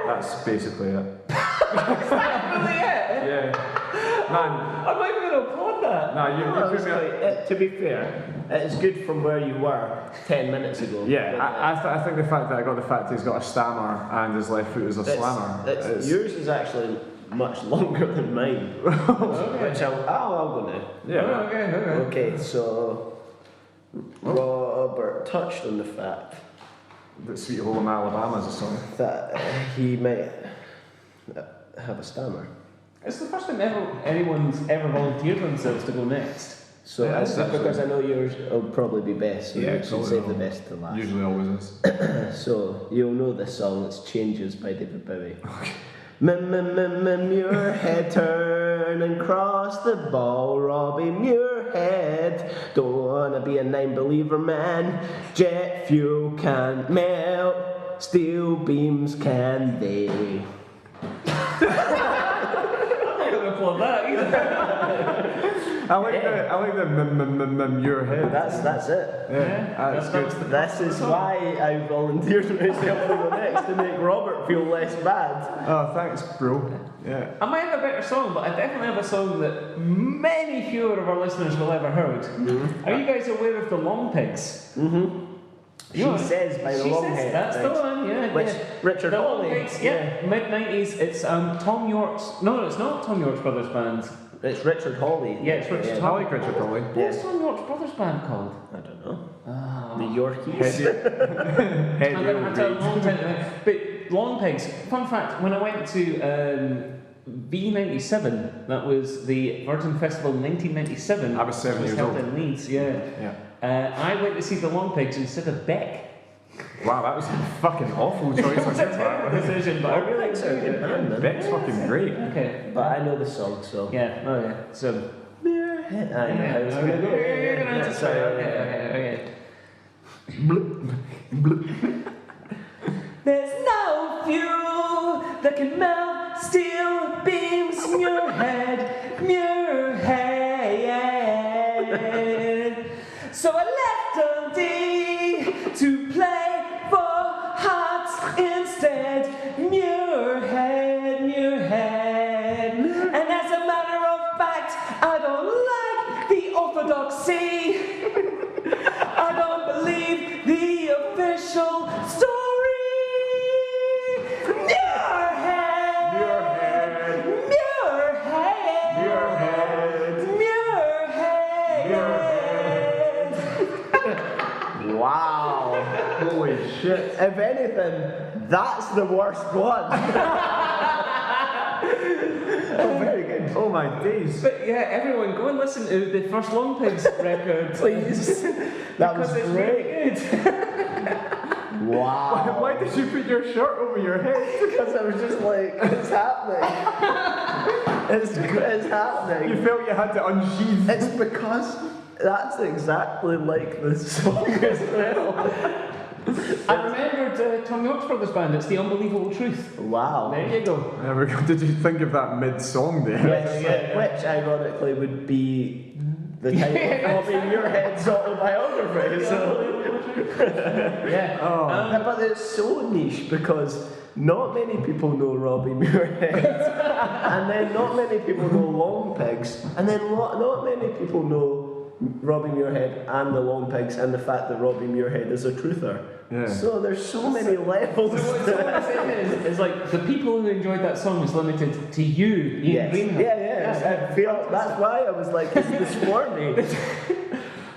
[SPEAKER 5] That's basically it.
[SPEAKER 4] That's really it.
[SPEAKER 5] Yeah. Man,
[SPEAKER 4] I'm not even going to applaud that.
[SPEAKER 5] nah, you put me up.
[SPEAKER 7] To be fair, it's good from where you were 10 minutes ago.
[SPEAKER 5] Yeah,
[SPEAKER 7] But,
[SPEAKER 5] I think the fact that I got the fact he's got a stammer and his left foot is a slammer. is-
[SPEAKER 7] yours is actually much longer than mine. Which I'll go now.
[SPEAKER 5] Yeah.
[SPEAKER 4] Okay.
[SPEAKER 7] Okay, so Robert touched on the fact
[SPEAKER 5] That Sweet Home Alabama is a song.
[SPEAKER 7] that he might have a stammer.
[SPEAKER 4] It's the first time anyone's ever volunteered themselves to go next.
[SPEAKER 7] So
[SPEAKER 5] Yeah,
[SPEAKER 7] it's
[SPEAKER 5] that's
[SPEAKER 7] because I know yours will probably be best, so
[SPEAKER 5] Yeah,
[SPEAKER 7] you should
[SPEAKER 5] totally
[SPEAKER 7] save the
[SPEAKER 5] will.
[SPEAKER 7] best to last.
[SPEAKER 5] Usually always is.
[SPEAKER 7] So you'll know this song, it's Changes by David Bowie. Muirhead turn and cross the ball, Robbie Muirhead. Don't wanna be a nine-believer man. Jet fuel can't melt, steel beams can they?
[SPEAKER 4] I'm not going to applaud that either.
[SPEAKER 5] I like the Muirhead.
[SPEAKER 7] That's it.
[SPEAKER 5] Yeah, that's good.
[SPEAKER 7] This is why I volunteered myself to go next, to make Robert feel less bad.
[SPEAKER 5] Oh, thanks, bro. Yeah.
[SPEAKER 4] I might have a better song, but I definitely have a song that many fewer of our listeners will ever heard. Are you guys aware of the Long Pigs?
[SPEAKER 7] She says by the
[SPEAKER 4] She
[SPEAKER 7] long
[SPEAKER 4] says
[SPEAKER 7] head.
[SPEAKER 4] that's the one, yeah.
[SPEAKER 7] Which
[SPEAKER 4] yeah.
[SPEAKER 7] Richard
[SPEAKER 4] the Long
[SPEAKER 7] Hawley.
[SPEAKER 4] Pigs, yeah. Mid-90s, it's Tom York's... No, it's not Tom York's Brothers Band.
[SPEAKER 7] It's Richard Hawley.
[SPEAKER 4] Yeah, it's Richard
[SPEAKER 5] I
[SPEAKER 4] Hawley.
[SPEAKER 5] like Richard Hawley.
[SPEAKER 4] What's Tom York's Brothers Band called?
[SPEAKER 7] I don't know. The Yorkies.
[SPEAKER 5] Head
[SPEAKER 4] I'm going to have to have a long time to But Long Pigs, fun fact, when I went to V97, that was the Virgin Festival in 1997.
[SPEAKER 5] I was 7
[SPEAKER 4] which
[SPEAKER 5] years
[SPEAKER 4] held
[SPEAKER 5] old.
[SPEAKER 4] in Leeds, yeah.
[SPEAKER 5] Yeah.
[SPEAKER 4] I went to see the Long Pigs instead of Beck.
[SPEAKER 5] Wow, that was a fucking awful choice.
[SPEAKER 4] It was a terrible decision, but I really
[SPEAKER 7] Beck's a
[SPEAKER 4] enjoyed
[SPEAKER 7] good
[SPEAKER 4] it.
[SPEAKER 7] band, man.
[SPEAKER 5] Beck's fucking great.
[SPEAKER 4] Okay.
[SPEAKER 7] But I know the song, so.
[SPEAKER 4] Yeah, oh yeah. So.
[SPEAKER 7] I know how it's
[SPEAKER 4] Okay,
[SPEAKER 7] gonna go.
[SPEAKER 4] you're gonna have to
[SPEAKER 7] Yeah,
[SPEAKER 4] say, okay. There's no fuel that can melt steel beams. Muirhead. So I left Dundee to play for Hearts instead. Muirhead. And as a matter of fact, I don't like the orthodoxy. I don't believe the official story. Muirhead.
[SPEAKER 7] Wow.
[SPEAKER 5] Holy shit.
[SPEAKER 7] If anything, that's the worst one. Oh, very good.
[SPEAKER 5] Oh my days.
[SPEAKER 4] But yeah, everyone go and listen to the first Long Pigs record.
[SPEAKER 7] Please. That was
[SPEAKER 4] Because it's
[SPEAKER 7] great.
[SPEAKER 4] really good.
[SPEAKER 7] Wow.
[SPEAKER 5] Why did you put your shirt over your head?
[SPEAKER 7] Because I was just like, it's happening. It's happening.
[SPEAKER 5] You felt you had to unsheathe.
[SPEAKER 7] It's because that's exactly like the song as well.
[SPEAKER 4] I remembered Tom York's Brothers band. It's The Unbelievable Truth.
[SPEAKER 7] Wow.
[SPEAKER 4] There you go.
[SPEAKER 5] There we go. Did you think of that mid-song there?
[SPEAKER 7] Which ironically would be the title of Muirhead's autobiography. So.
[SPEAKER 4] Yeah.
[SPEAKER 7] But it's so niche because not many people know Robbie Muirhead, and then not many people know Long Pigs, and then not many people know Robbie Muirhead and the Long Pigs and the fact that Robbie Muirhead is a truther.
[SPEAKER 5] Yeah.
[SPEAKER 7] So there's so many levels.
[SPEAKER 4] So what I'm saying is like the people who enjoyed that song is limited to you, Iain Greenhillzone.
[SPEAKER 7] Yeah. I feel that's why I was like, is this for me?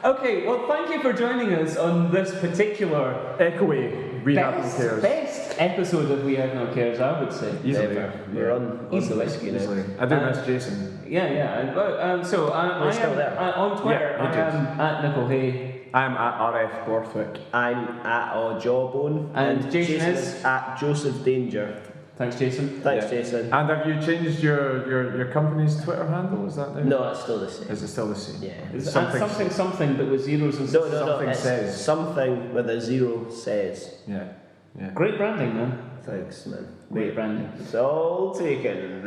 [SPEAKER 4] Okay, well, thank you for joining us on this particular
[SPEAKER 5] Echoey, We Have No Cares.
[SPEAKER 4] best episode of We Have No Cares, I would say.
[SPEAKER 5] Easily.
[SPEAKER 7] We're on
[SPEAKER 4] Easily.
[SPEAKER 7] whiskey now.
[SPEAKER 5] Easily. I do miss Jason.
[SPEAKER 4] Yeah. So I
[SPEAKER 7] still
[SPEAKER 4] am
[SPEAKER 7] there.
[SPEAKER 4] on Twitter.
[SPEAKER 5] Yeah,
[SPEAKER 4] I am at Nickel Hay.
[SPEAKER 5] I'm at RF Borthwick.
[SPEAKER 7] I'm at Jawbone,
[SPEAKER 4] And Jason is?
[SPEAKER 7] at Joseph Danger.
[SPEAKER 4] Thanks, Jason.
[SPEAKER 7] Thanks,
[SPEAKER 5] Yeah.
[SPEAKER 7] Jason.
[SPEAKER 5] And have you changed your company's Twitter handle? Is that now?
[SPEAKER 7] No, it's still the same.
[SPEAKER 5] Is it still the same?
[SPEAKER 7] Yeah.
[SPEAKER 4] It's something, but with zeros and
[SPEAKER 7] No,
[SPEAKER 5] Something
[SPEAKER 7] it's
[SPEAKER 5] says.
[SPEAKER 7] something with a zero says.
[SPEAKER 5] Yeah.
[SPEAKER 4] Great branding, man.
[SPEAKER 7] Thanks, man.
[SPEAKER 4] Great branding.
[SPEAKER 7] It's all taken.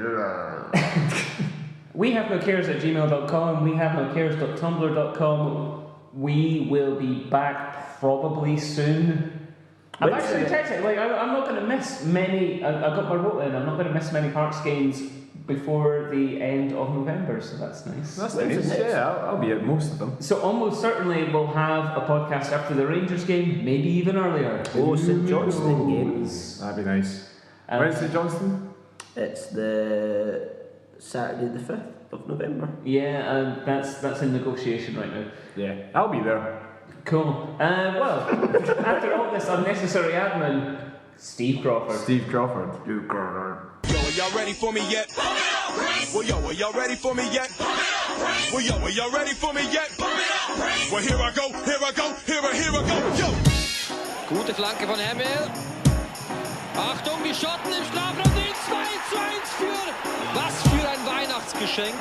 [SPEAKER 4] We have no cares at gmail.com. We have no cares.tumblr.com. We will be back probably soon. I've
[SPEAKER 7] Wait,
[SPEAKER 4] actually checked it. Like, I'm not going to miss many. I've got my rote in. I'm not going to miss many Hearts games before the end of November, so that's nice.
[SPEAKER 5] That's
[SPEAKER 7] When's
[SPEAKER 5] nice.
[SPEAKER 7] the next?
[SPEAKER 5] Yeah, I'll be at most of them.
[SPEAKER 4] So almost certainly we'll have a podcast after the Rangers game, maybe even earlier.
[SPEAKER 7] Oh, St Johnstone games.
[SPEAKER 5] That'd be nice. When's the Johnston?
[SPEAKER 7] It's the Saturday the 5th of November.
[SPEAKER 4] Yeah, that's in negotiation right now.
[SPEAKER 5] Yeah, I'll be there.
[SPEAKER 4] Cool. Well, after all this unnecessary admin, Steve Crawford.
[SPEAKER 5] Steve Crawford.
[SPEAKER 3] Yo, are y'all ready for me yet? Well, yo, are y'all ready for me yet? Well, yo, are y'all ready for me yet? Well, here I go, here I go, here I go, yo!
[SPEAKER 8] Gute Flanke von Hemmel. Achtung, die Schotten im Strafraum, den 2:1 führen. Was für ein Weihnachtsgeschenk.